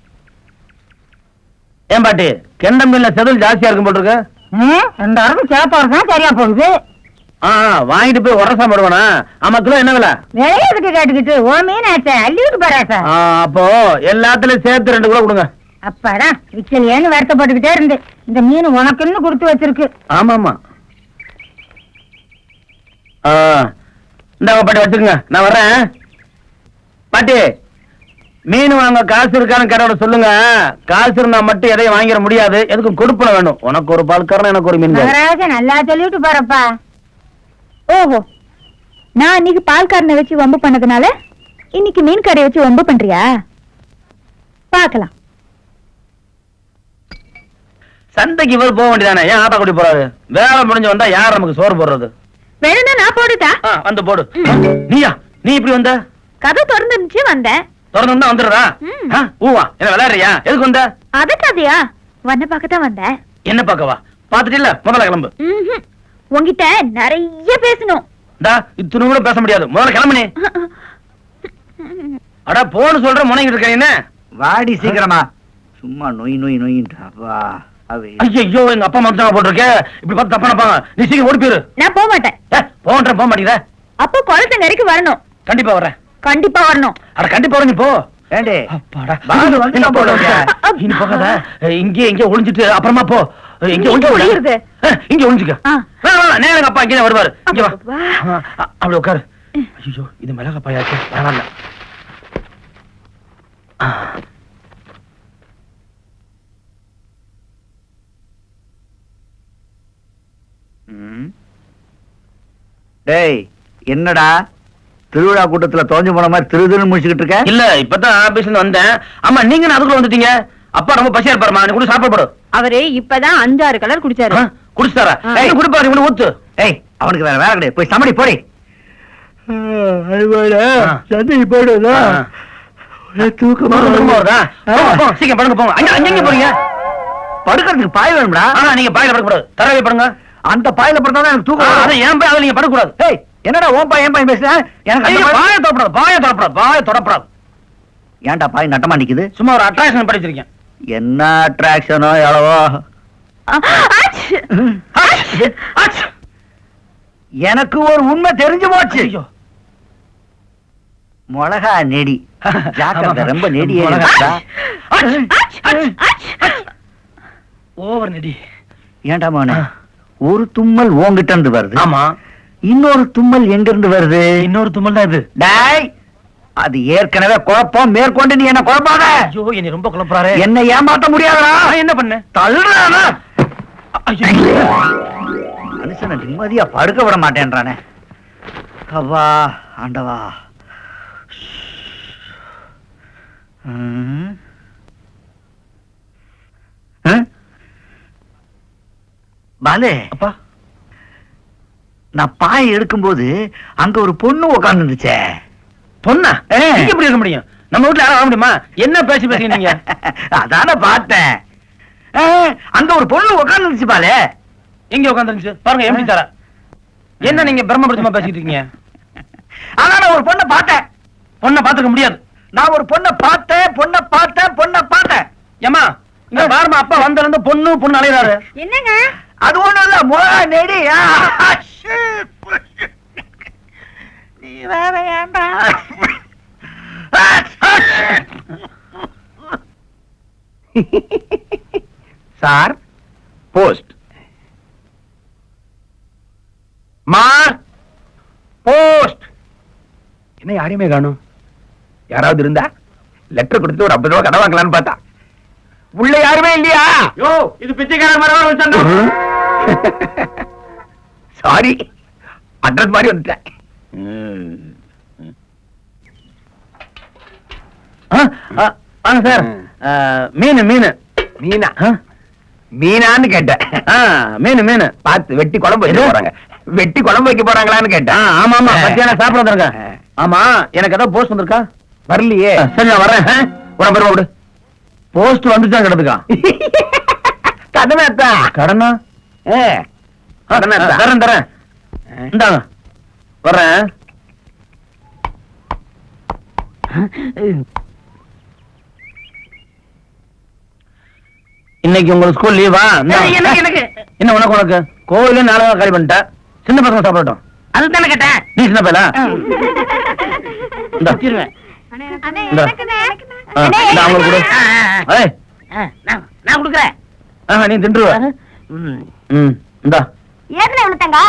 ஏன் பாட்டி கெண்ட மீன்ல செதில் ஜாஸ்தியா இருக்கும் போட்டுருக்கு. 2 வாரம் சேர்த்து தான் சரியா போகுது. வாங்கிட்டு போய் உரசா போடுவானா? ஆமா கிலோ என்ன விலை? விளையாதுக்கு கேட்டுக்கிட்டு ஓ மீன் ஆச்சா அள்ளிட்டு போறாச்சா? அப்போ எல்லாத்துலயும் சேர்த்து 2 கிலோ கொடுங்க. அப்பாதான் விக்கலையேன்னு வருத்தப்பட்டுக்கிட்டே இருந்து இந்த மீன் உனக்குன்னு கொடுத்து வச்சிருக்கு. ஆமா ஆமா இந்தாங்க பாட்டி வச்சுக்கோங்க நான் வர்றேன். பாட்டி மீன் வாங்க காசு இருக்கான்னு கடவுள சொல்லுங்க. காசு இருந்தா மட்டும் எதையும் வாங்கிட முடியாது. எதுக்கும் கொடுப்பன வேணும். உனக்கு ஒரு பால்காரன் எனக்கு ஒரு மீன். மகராஜா நல்லா சொல்லிட்டு போறப்பா. ஓஹோ, நான் இன்னைக்கு பால்காரனை வச்சு வம்பு பண்ணதுனால இன்னைக்கு மீன் கடையை வச்சு வம்பு பண்றியா? பாக்கலாம். சந்தைக்கு இவர் போக வேண்டியதானே? ஏன் ஆட்டா கூட்டி போறாரு? வேலை முடிஞ்சு வந்தா யார் நமக்கு சோறு போடுறது? வேணும்னா நான் போட்டுட்டா? வந்து போடு. நீயா நீ இப்படி வந்த? கதை திறந்துருந்துச்சு வந்தேன். திறந்து வந்துடுறா? ஊவா என்ன விளையாடுறியா? எதுக்கு வந்த? அத கதையா? வண்ண பார்க்கத்தான் வந்தேன். என்ன பாக்கவா? பாத்துட்டு இல்ல முதல்ல கிளம்பு. உங்ககிட்ட நிறைய பேசணும். இத்தனை கூட பேச முடியாது. முதல்ல கிளம்புனே. அட போன்னு சொல்ற முனைகிட்டு இருக்க என்ன? வாடி சீக்கிரமா. சும்மா நொய் நொய் நொய்ன்றா. ஐயோ எங்க அப்பா மச்சான் போட்டிருக்க. இப்படி பார்த்து தப்பா நினைப்பாங்க. நீ சீக்கிரம் ஓடி போயிரு. நான் போக மாட்டேன். போக மாட்டேங்கிற? அப்போ குளத்தங்கரைக்கு வரணும். கண்டிப்பா வரேன். கண்டிப்பா வரணும். அட கண்டிப்பா வர. நீ போ. ஏண்டே அப்பாடா என்ன போடுறியா? இனி போகாத. இங்கே ஒளிஞ்சிட்டு அப்புறமா போ. இங்க ஒளிஞ்சிருக்கு. இங்க ஒளிஞ்சுக்க. நேரம் அப்பா இங்கே வருவாரு. இங்க வா. அப்படி உட்காரு. ஐயோ இது மிளகா பாயாச்சு. வேணாம். ஏய் என்னடா திருவிழா கூட்டத்துல தோஞ்சு போன மாதிரி திருதுன்னு முடிச்சுக்கிட்டு இருக்க? இல்ல இப்பதான் ஆபீஸ்ல வந்தேன். ஆமா நீங்க அதுக்குள்ள வந்துட்டீங்க. அப்பா ரொம்ப பசியா இருப்பாருமா, நீ கூட சாப்பிட போடு. அவரு இப்பதான் 5-6 கலர் குடிச்சாரு. குடிச்சாரா? ஏய் குடிப்பாரு, இவனை ஊத்து. ஏய் அவனுக்கு வேற வேலை கிடையாது, போய் சமடி போடி. சந்தைக்கு போயிடுதா? தூக்கமா வருதா? சீக்கிரம் படுங்க போங்க. அங்க போறீங்க? படுக்கிறதுக்கு பாய் வேணும்டா. நீங்க பாயில படுக்க கூடாது, தரவே படுங்க. அந்த பாயில படுத்தா எனக்கு தூக்கம் வரும். அதான் ஏன் பாய், அதுல நீங்க படுக்க கூடாது. ஏய் என்னடா ஓன் பாய் ஏன் பாய் பேசுற? எனக்கு அந்த பாய் பாய தொடப்படாது, பாய தொடப்படாது. ஏன்டா பாய் நட்டமா நிக்குது? சும்மா ஒரு அட்ராக்ஷன் படிச்சிருக்கேன். என்ன அட்ராக்ஷனோ எவ்வளவோ. எனக்கு ஒரு உண்மை தெரிஞ்சு போச்சு. மிளகா நெடி ஜாக்கிரதை, ரொம்ப நெடி ஏறிடுச்சா? ஓவர் நெடி. ஏன்டா மோனே, ஒரு தும்மல் ஓங்கிட்ட இருந்து வருது, ஆமா. இன்னொரு தும்மல் எங்க இருந்து வருது? இன்னொரு தும்மல் தான் இது. டேய் அது ஏற்கனவே குழப்பம், மேற்கொண்டு நீ என்ன குழப்பாத. ஐயோ என்னை ரொம்ப குழப்பறாரே. என்ன ஏமாத்த முடியாதா? என்ன பண்ண? தள்ளுறானா? மனுஷனை நிம்மதியா படுக்க விட மாட்டேன்றானே. அவ்வா ஆண்டவா. பாலே அப்பா, நான் பாய் எடுக்கும்போது அங்க ஒரு பொண்ணு உட்கார்ந்து இருந்துச்சே. பொண்ணா? நீங்க எப்படி இருக்க முடியும்? நம்ம வீட்டுல யாரும் வர முடியுமா? என்ன பேசி நீங்க? அதான பார்த்தேன். அங்க ஒரு பொண்ணு உட்கார்ந்து இருந்துச்சு பாலே. எங்க உட்காந்துருந்துச்சு பாருங்க, எப்படி தர. என்ன நீங்க பிரம்மபுரமா பேசிட்டு இருக்கீங்க? ஆனா நான் ஒரு பொண்ணை பார்த்தேன். பொண்ணை பாத்துக்க முடியாது. நான் ஒரு பொண்ணை பார்த்தேன். ஏமா இங்க பாருமா, அப்பா வந்ததுல இருந்து பொண்ணு அலையறாரு. என்னங்க? அது ஒண்ணும் இல்ல, மிளகா நெடி. நீ வேற ஏன்டா? Sir post. மா போஸ்ட். என்ன யாரையுமே காணும்? யாராவது இருந்தா லெட்டர் கொடுத்து ஒரு 50 ரூபாய் கடை வாங்கலான்னு பார்த்தா உள்ள யாருமே இல்லையா? யோ இது பிச்சைக்காரன் மரவா வச்சாங்க. சாரி, அட்ரஸ் மாதிரி வந்துட்டேன். சார் மீன் மீனா? மீனான்னு கேட்டேன். மீன் பார்த்து வெட்டி குழம்பு வைக்க போறாங்க. வெட்டி குழம்பு வைக்க போறாங்களான்னு கேட்டேன். ஆமா மத்தியான சாப்பிட வந்திருக்கேன். ஆமா எனக்கு ஏதாவது போஸ்ட் வந்திருக்கா? வரலையே. சரி நான் வரேன். உடம்பு பெருமா விடு. போஸ்ட் வந்துச்சான் கிடந்துக்கா? கடனாத்தான். கடனா? தரேன் இந்தாங்க வர்றேன். இன்னைக்கு உங்களுக்கு ஸ்கூல் லீவா? என்ன உனக்கு கோவிலே 4 நாள் காலி பண்ணிட்ட. சின்ன பசங்க சாப்பிடட்டும். அதுதானே கேட்டேன். நீ சின்ன பையலா? நான் குடுக்குறேன். நீ தின்றுவ. இந்தா ஏற்கனவே விழுத்தங்க.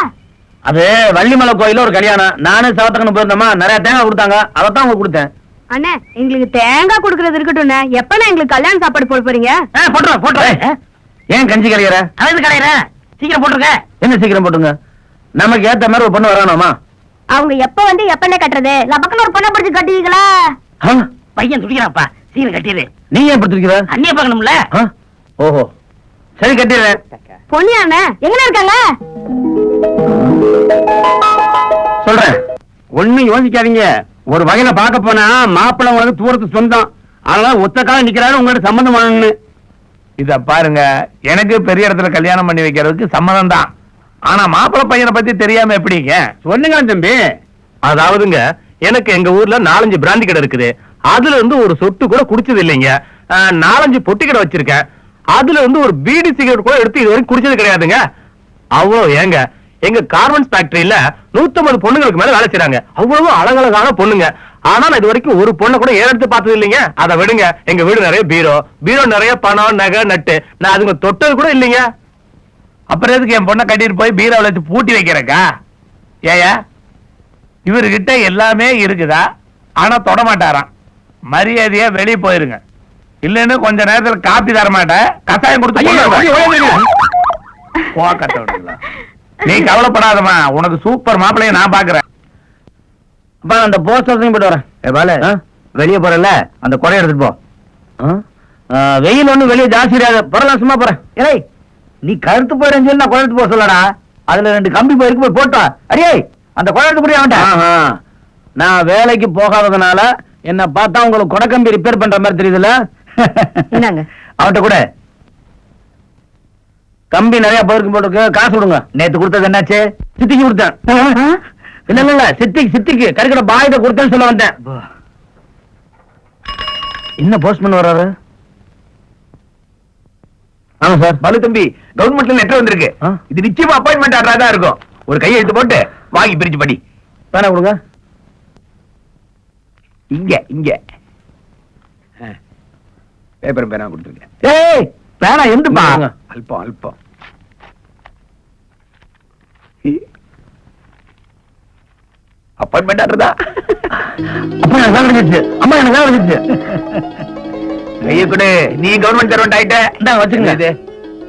அது வள்ளிமலை கோயில ஒரு கல்யாணம். நானும் சவத்தக்கன்னு போயிருந்தோமா, நிறைய தேங்காய் கொடுத்தாங்க, அதைத்தான் உங்களுக்கு கொடுத்தேன். அண்ணே எங்களுக்கு தேங்காய் குடுக்கறது இருக்கட்டும்ண்ணே. எப்பண்ணே எங்களுக்கு கல்யாண சாப்பாடு போட போறீங்க? போட்டுறேன். ஏன் கஞ்சி கலையற? அதாவது கலையற சீக்கிரம் போட்டுருங்க. என்ன சீக்கிரம் போட்டுங்க? நமக்கு ஏத்த மாதிரி ஒரு பொண்ணு வரணுமா? அவங்க எப்ப வந்து எப்பண்ணே கட்டுறது? பக்கத்துல ஒரு பொண்ணை பிடிச்சு கட்டுவீங்களா? பையன் துடிக்கிறாப்பா, சீக்கிரம் கட்டிடு. நீ ஏன் படுத்திருக்கிற? அண்ணிய பார்க்கணும்ல. ஓஹோ சரி கட்டிடுறேன். பொண்ணியாண்ணே எங்க இருக்காங்க? சொல்றேன். ஒண்ணும் யோசிக்காதீங்க. ஒரு வகையில பார்க்க போனா மாப்பிள்ளை உங்களுக்கு தூரத்து சொந்தம். அதனால ஒத்த காலம் நிக்கிறாரு உங்கள்ட்ட சம்பந்தம் பண்ணு. இத பாருங்க, எனக்கு பெரிய இடத்துல கல்யாணம் பண்ணி வைக்கிறதுக்கு சம்மதம் தான். ஆனா மாப்பிள்ளை பையனை பத்தி தெரியாம எப்படிங்க? சொல்லுங்க தம்பி. அதாவதுங்க, எனக்கு எங்க ஊர்ல 4-5 பிராந்தி கடை இருக்குது. அதுல இருந்து ஒரு சொட்டு கூட குடிச்சது இல்லைங்க. 4-5 பொட்டி கடை வச்சிருக்கேன். அதுல இருந்து ஒரு பீடி சிகரெட் கூட எடுத்து இது வரைக்கும் குடிச்சது கிடையாதுங்க. அவ்வளவு ஏங்க, எங்க கார்மெண்ட்ஸ் ஃபேக்டரியில 150 பொண்ணுங்களுக்கு மேல வேலை செய்றாங்க. அவ்வளவு அழகழகான பொண்ணுங்க. ஆனா நான் இது வரைக்கும் ஒரு பொண்ணை கூட ஏறெடுத்து பார்த்தது இல்லைங்க. அதை விடுங்க, எங்க வீடு நிறைய பீரோ நிறைய பணம் நகை நட்டு, நான் அதுங்க தொட்டது கூட இல்லைங்க. அப்புறம் எதுக்கு என் பொண்ணை கட்டிட்டு போய் பீரோல வச்சு பூட்டி வைக்கிறக்கா? ஏயா இவர்கிட்ட எல்லாமே இருக்குதா, ஆனா தொட மாட்டாராம். மரியாதையா வெளியே போயிருங்க, இல்லன்னு கொஞ்ச நேரத்துல காப்பி தர மாட்டேன், கசாயம் கொடுத்து கட்ட விடுங்களா? நீ கவலைப்படாதம்மா, உனக்கு சூப்பர் மாப்பிள்ளைய நான் பாக்குறேன். அப்பா அந்த போஸ்டர் போயிட்டு வரேன். பாலு வெளியே போறல அந்த கொடை எடுத்துட்டு போ. வெயில் ஒண்ணு வெளியே ஜாஸ்தி கிடையாது, பரவாயில்ல சும்மா போறேன். ஏய் நீ கருத்து போயிடுன்னு சொல்லி நான் கொடை எடுத்து போக சொல்லடா. அதுல 2 கம்பி போயிருக்கு, போய் போட்டா. அடியே அந்த கொடை எடுத்து போய் அவன்கிட்ட. நான் வேலைக்கு போகாததுனால என்ன பார்த்தா உங்களுக்கு கொடைக்கம்பி ரிப்பேர் பண்ற மாதிரி தெரியுதுல்ல? என்னங்க அவன்கிட்ட கூட கம்பி நிறைய போயிருக்கு போட்டுருக்கு, காசு கொடுங்க. நேத்து கொடுத்தது என்னாச்சு? சித்திக்கு கொடுத்தேன். இல்ல சித்திக்கு கறிக்கடை பாய்த கொடுத்தேன்னு சொல்ல வந்தேன். என்ன போஸ்ட்மேன் வர்றாரு? ஆமா சார். பலு தம்பி, கவர்மெண்ட்ல லெட்டர் வந்திருக்கு. இது நிச்சயமா அப்பாயின்மெண்ட் ஆர்டரா தான் இருக்கும். ஒரு கையெழுத்து போட்டு வாங்கி பிரிச்சு படி. பேனா கொடுங்க. இங்க பேப்பர் பேனா கொடுத்துருக்கேன். ஏய் பேனா எந்துப்பா? அல்பம் அப்பாயின்மெண்ட் ஆர்டர் தான். அப்பா எனக்கு வேலை கிடைச்சிச்சு. அம்மா எனக்கு வேலை கிடைச்சிச்சு. கையை கொடு, நீ கவர்மெண்ட் சர்வெண்ட் ஆயிட்ட. இந்தா வச்சுக்கங்க. இது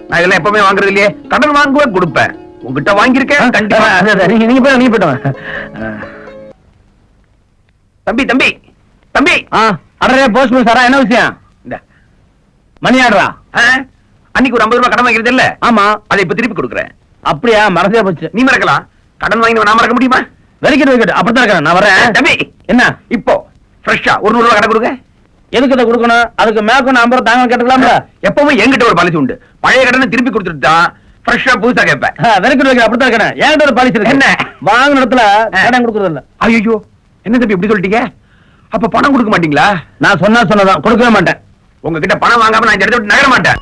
நான் இதெல்லாம் எப்பவுமே வாங்குறது இல்லையே, கடன் வாங்குவேன் கொடுப்பேன். உங்ககிட்ட வாங்கியிருக்கேன் கண்டிப்பா. நீங்க போயிட்டு வாங்க. தம்பி தம்பி தம்பி, அடரே போஸ்ட்மேன் சாரா, என்ன விஷயம்? இந்த மணி ஆடுறா? அன்னைக்கு ஒரு 50 ரூபாய் கடன் வாங்கிறது இல்ல? ஆமா. அதை இப்ப திருப்பி கொடுக்குறேன். அப்படியா? மறந்தே போச்சு. நீ மறக்கலாம், கடன் வாங்கி நான் மறக்க முடியுமா? வெறிக்கிட்டு அப்படித்தான் இருக்கிறேன். நான் வரேன். தம்பி என்ன இப்போ ஃப்ரெஷ்ஷா ஒரு 100 ரூபாய் கடன் கொடுங்க. எதுக்கு இதை கொடுக்கணும்? அதுக்கு மேற்கொண்டு 50 ரூபாய் தாங்க கேட்டுக்கலாம்ல? எப்பவும் என்கிட்ட ஒரு பாலிசி உண்டு. பழைய கடனை திருப்பி கொடுத்துட்டு தான் ஃப்ரெஷ்ஷா புதுசா கேட்பேன். வெறிக்கிட்டு வைக்கிற அப்படித்தான் இருக்கிறேன். என்கிட்ட ஒரு பாலிசி இருக்கு. என்ன? வாங்கின இடத்துல கடன் கொடுக்கறது இல்ல. ஐயோ என்ன தம்பி இப்படி சொல்லிட்டீங்க? அப்ப பணம் கொடுக்க மாட்டீங்களா? நான் சொன்னதான், கொடுக்கவே மாட்டேன். உங்ககிட்ட பணம் வாங்காம நான் இந்த இடத்த விட்டு நகர மாட்டேன்.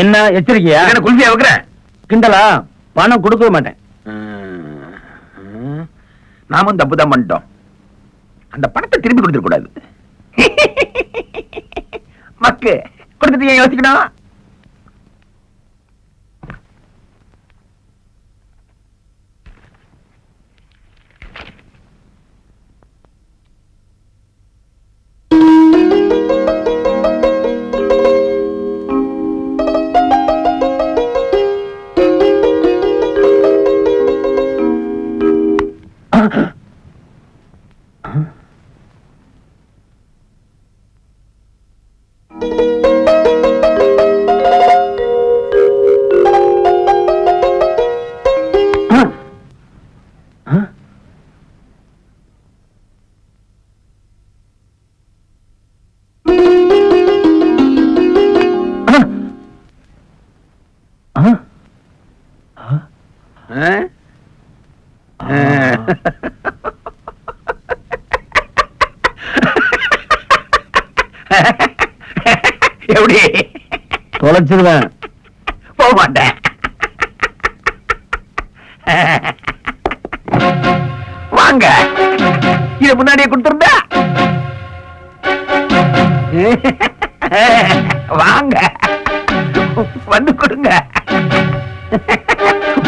என்ன எச்சரிக்கையா? என்ன குல்ஃபியா வைக்கிறேன்? கிண்டலா? பணம் கொடுக்கவே மாட்டேன். நாமும் தப்பு தான் பண்ணிட்டோம். அந்த பணத்தை திருப்பி கொடுத்துட கூடாது. மக்கு கொடுத்துட்டு ஏன் யோசிக்கணும்? எப்படி தொலைச்சிருவேன். போக மாட்டேன். வாங்க, இத முன்னாடியே கொடுத்துருந்தா. வாங்க வந்து கொடுங்க.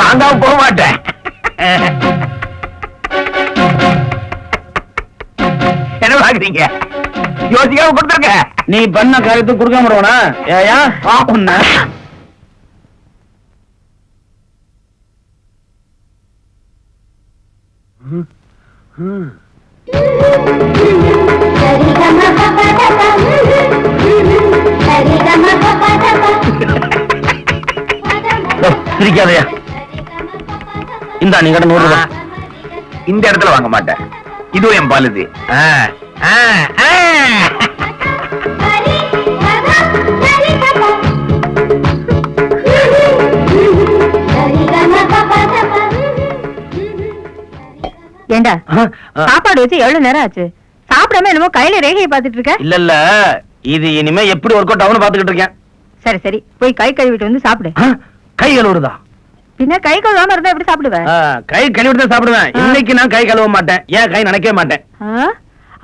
வாங்காம போக மாட்டேன். என்ன வாங்குறீங்க? யோசிக்காம கொடுத்துருங்க. நீ பண்ண காரியத்துக்கு கொடுக்காம விடுவனா? ஏயா உன்ன சிரிக்காதயா. இந்தா நீ கடன் 100 ரூபாய். இந்த இடத்துல வாங்க மாட்டேன். இதுவும் என் பாலுது. ஏண்டா சாப்பாடு வச்சு எவ்வளவு நேரம் ஆச்சு? சாப்பிடாம என்னமோ கையில ரேகையை பாத்துட்டு இருக்க? இல்ல இது இனிமே எப்படி ஒர்க் அவுட் ஆகும்னு பாத்துக்கிட்டு இருக்கேன். சரி சரி, போய் கை கழுவிட்டு வந்து சாப்பிடு. கை கழுவுறதா? பின்ன கை கழுவாம இருந்தா எப்படி சாப்பிடுவ? கை கழுவிட்டு தான் சாப்பிடுவேன். இன்னைக்கு நான் கை கழுவ மாட்டேன். ஏன் கை நினைக்கவே மாட்டேன்.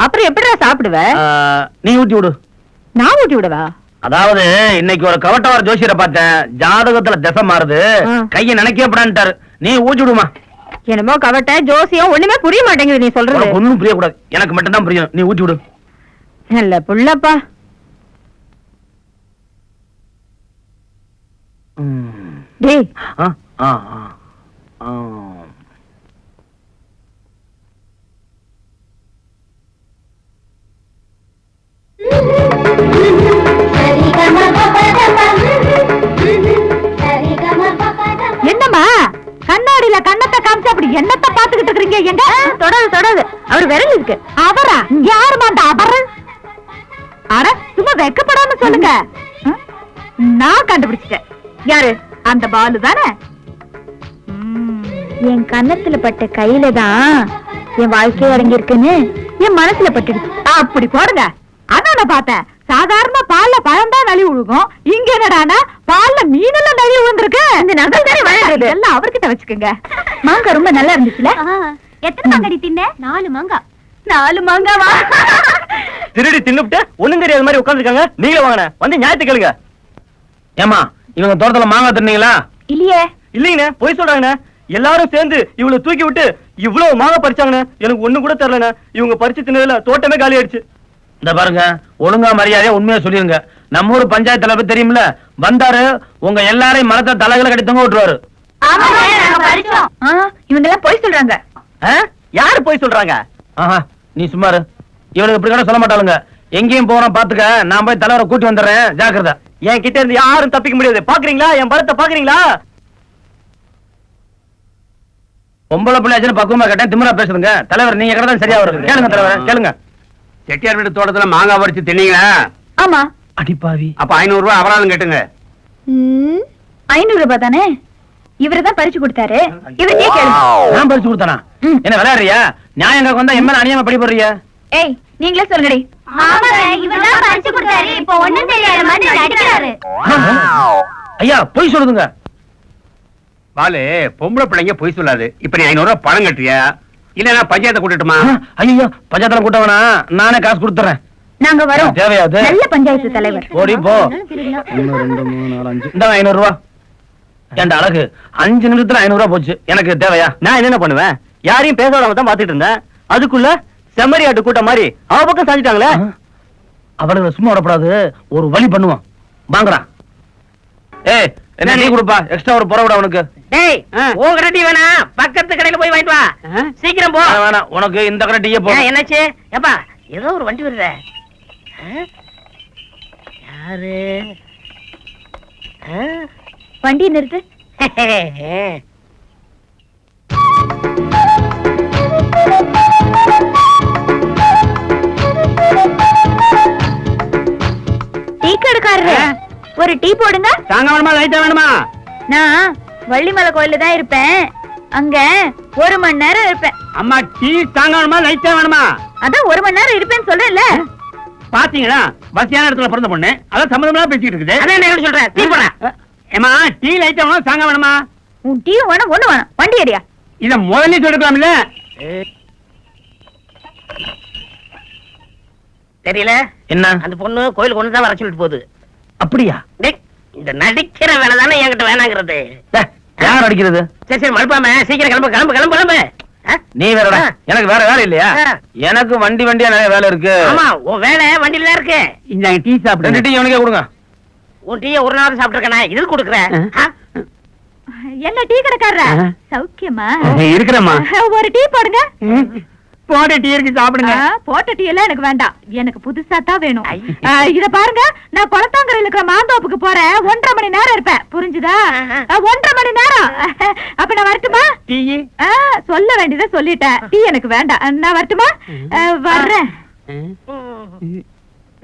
அப்புறம் எப்படிடா சாப்பிடுவ? நீ ஊட்டி விடு. நான் ஊட்டி விடவா? அதாவது இன்னைக்கு ஒரு கவட்டவார ஜோசியரை பார்த்தேன். ஜாதகத்துல திசை மாறுது, கையை நினைக்கவே கூடாதுட்டாரு. நீ ஊட்டி விடுமா. என்னமோ கவட்ட ஜோசியம் ஒண்ணுமே புரிய மாட்டேங்குது நீ சொல்றது. ஒண்ணும் புரிய கூடாது, எனக்கு மட்டும் தான் புரியும். நீ ஊட்டி விடு. நல்ல புள்ளப்பா. டேய் எங்க தொடாது அவர் விரல் இருக்கு. அவரா? யாருமா அந்த அவர்? அட சும்மா வெக்கப்படாம சொல்லுங்க. நான் கண்டுபிடிச்சிட்டேன். யாரு? அந்த பாலு தானே? என் கன்னத்துல பட்ட கையில தான் என் வாழ்க்கையே அடங்கி இருக்குன்னு என் மனசுல பட்டுடுச்சு. அப்படி போடுங்க. அதான் நான் பார்த்தேன். சாதாரண பால்ல பழம் தான் நழுவி விழுகும். இங்க என்னடானா பால்ல மீனெல்லாம் நழுவி விழுந்திருக்கு. இந்த நகல் தானே வளருது. எல்லாம் அவர்கிட்ட வச்சுக்கோங்க. மாங்காய் ரொம்ப நல்லா இருந்துச்சுல? எத்தனை மாங்காடி தின்ன? 4 மாங்காய். 4 மாங்காவா? திருடி தின்னுட்டு ஒண்ணும் தெரியாத மாதிரி உட்கார்ந்துருக்காங்க. நீங்களே வாங்கண்ணே, வந்து நியாயத்தை கேளுங்க. ஏமா இவங்க தோட்டத்துல மாங்காய் தின்னீங்களா? இல்லையே. இல்லீங்கண்ணே, போய் சொல்றாங்கண்ணே. எல்லாரும் சேர்ந்து இவ்வளவு தூக்கி விட்டு இவ்வளவு மாங்காய் பறிச்சாங்கண்ணே. எனக்கு ஒண்ணு கூட தெரியலண்ணே. இவங்க பறிச்சு தின்னதுல தோட்டமே காலி ஆயிடுச்சு. இந்த பாருங்க, ஒழுங்கா மரியாதையா உண்மையா சொல்லிருங்க. நம்ம ஊர் பஞ்சாயத்து தலைவர் தெரியுமில்ல, வந்தாரு உங்க எல்லாரையும் மரத்தை தலைகளை கட்டி தொங்க விட்டுருவாரு. இவங்க எல்லாம் போய் சொல்றாங்க. யாரு போய் சொல்றாங்க? நீ சும்மாரு. இவனுக்கு இப்படி கூட சொல்ல மாட்டாளுங்க. எங்கேயும் போறோம் பாத்துக்க. நான் போய் தலைவரை கூட்டி வந்துடுறேன், ஜாக்கிரதை. என் கிட்ட இருந்து யாரும் தப்பிக்க முடியாது. பாக்குறீங்களா என் பலத்தை? பாக்குறீங்களா? பொம்பளை பிள்ளையாச்சுன்னு பக்குவமா கேட்டேன், திமிரா பேசுதுங்க. தலைவர் நீங்க கிட்ட சரியா வருது. கேளுங்க தலைவர், கேளுங்க. செட்டியார் வீட்டு தோட்டத்துல மாங்காய் பறிச்சு தின்னீங்களா? ஆமா. அடிப்பாவி. அப்ப 500 ரூபாய் அபராதம் கேட்டுங்க. 500 ரூபாய் தானே? இவருதான் பறிச்சு கொடுத்தாரு. இவரே கேளுங்க. நான் பறிச்சு கொடுத்தானா? என்ன விளையாடுறியா? நியாயங்க வந்தா எம்ம அநியாயமா படி போடுறியா? ஏய் நீங்களே சொல்லுங்கடி. இவர்தான் பறிச்சு கொடுத்தாரு. இப்ப ஒண்ணும் தெரியாத மாதிரி நடிக்கிறாரு. ஐயா பொய் சொல்லுதுங்க. பாலு, பொம்பளை பிள்ளைங்க பொய் சொல்லாது. இப்ப நீ 500 ரூபாய் பணம் கட்டுறியா? இல்ல நான் பஞ்சாயத்தை கூட்டட்டுமா? ஐயோ பஞ்சாயத்துல கூட்டவனா? நானே காசு கொடுத்துறேன். நாங்க வரோம். தேவையாது. நல்ல பஞ்சாயத்து தலைவர். ஓடி போ. 1 2 3 4 5 இந்த 500 ரூபாய். ஏண்டா அழகு, 5 நிமிஷத்துல 500 ரூபாய் போச்சு. எனக்கு தேவையா? நான் என்ன பண்ணுவேன்? யாரையும் பேசாதவங்க தான் பாத்துட்டு இருந்தேன். அதுக்குள்ள செம்மறியாட்டு கூட்டம் மாதிரி அவ பக்கம் சாஞ்சிட்டாங்களே. அவளுக்கு சும்மா விடப்படாது, ஒரு வழி பண்ணுவான். வாங்கடா. ஏய் என்ன நீ கொடுப்பா, எக்ஸ்ட்ரா ஒரு புறவிட உனக்கு. டேய் உன் கடை டீ வேணா, பக்கத்து கடையில போய் வாங்கிட்டு வா. சீக்கிரம் போ. வேணாம், உனக்கு இந்த கடை டீயே போ. என்னாச்சு? ஏப்பா ஏதோ ஒரு வண்டி வருதே. யாரு? வண்டி நிறுத்து. டீ கடைக்காரரே, ஒரு டீ போடுங்க. தாங்க வேணுமா லைட்டா வேணுமா? நான் வள்ளிமலை கோயில்ல தான் இருப்பேன். அங்க 1 மணி நேரம் இருப்பேன். அம்மா டீ தாங்க வேணுமா லைட்டா வேணுமா? அதான் 1 மணி நேரம் இருப்பேன்னு சொல்றேன்ல. பாத்தீங்களா, வசதியான இடத்துல பிறந்த பொண்ணு அதான் சம்மந்தமா பேசிக்கிட்டு இருக்குது. அதான் என்ன சொல்றேன், டீ போடா. ஏமா டீ லைட்டா வேணுமா தாங்க வேணுமா? உன் டீ வேணும், ஒண்ணு வேணும். வண்டி ஏரியா. இத முதல்ல சொல்லிருக்கலாம்ல. தெரியல என்ன அந்த பொண்ணு கோயிலுக்கு ஒண்ணு தான் வர சொல்லிட்டு போகுது. அப்படியா? டேய், இந்த நடிக்கிற வேலை தானே என்கிட்ட வேணாங்கிறது. யார் அடிக்கிறது? சரி சரி மறுப்பாம சீக்கிரம் கிளம்பு கிளம்பு கிளம்பு கிளம்பு. நீ வேறடா, எனக்கு வேற வேலை இல்லையா? எனக்கு வண்டியா நிறைய வேலை இருக்கு. ஆமா, உன் வேலை வண்டியில தான் இருக்கு. இந்த டீ சாப்பிடு. 2 டீ அவனுக்கே கொடுங்க. உன் டீயை ஒரு நாள் சாப்பிட்டுருக்கேன், இது கொடுக்குறேன். என்ன டீ கடைக்காரரா? சௌக்கியமா? இருக்கிறேம்மா. ஒரு டீ போடுங்க. போட டீ இருக்கு சாப்பிடுங்க. போட்ட டீ எல்லாம் எனக்கு வேண்டாம், எனக்கு புதுசா தான் வேணும். இத பாருங்க, நான் குளத்தாங்கரையில இருக்கிற மாந்தோப்புக்கு போறேன். 1.5 மணி நேரம் இருப்பேன், புரிஞ்சுதா? 1.5 மணி நேரம். அப்ப நான் வரட்டுமா? டீ சொல்ல வேண்டியதை சொல்லிட்டேன். டீ எனக்கு வேண்டாம், நான் வரட்டுமா? வர்றேன்.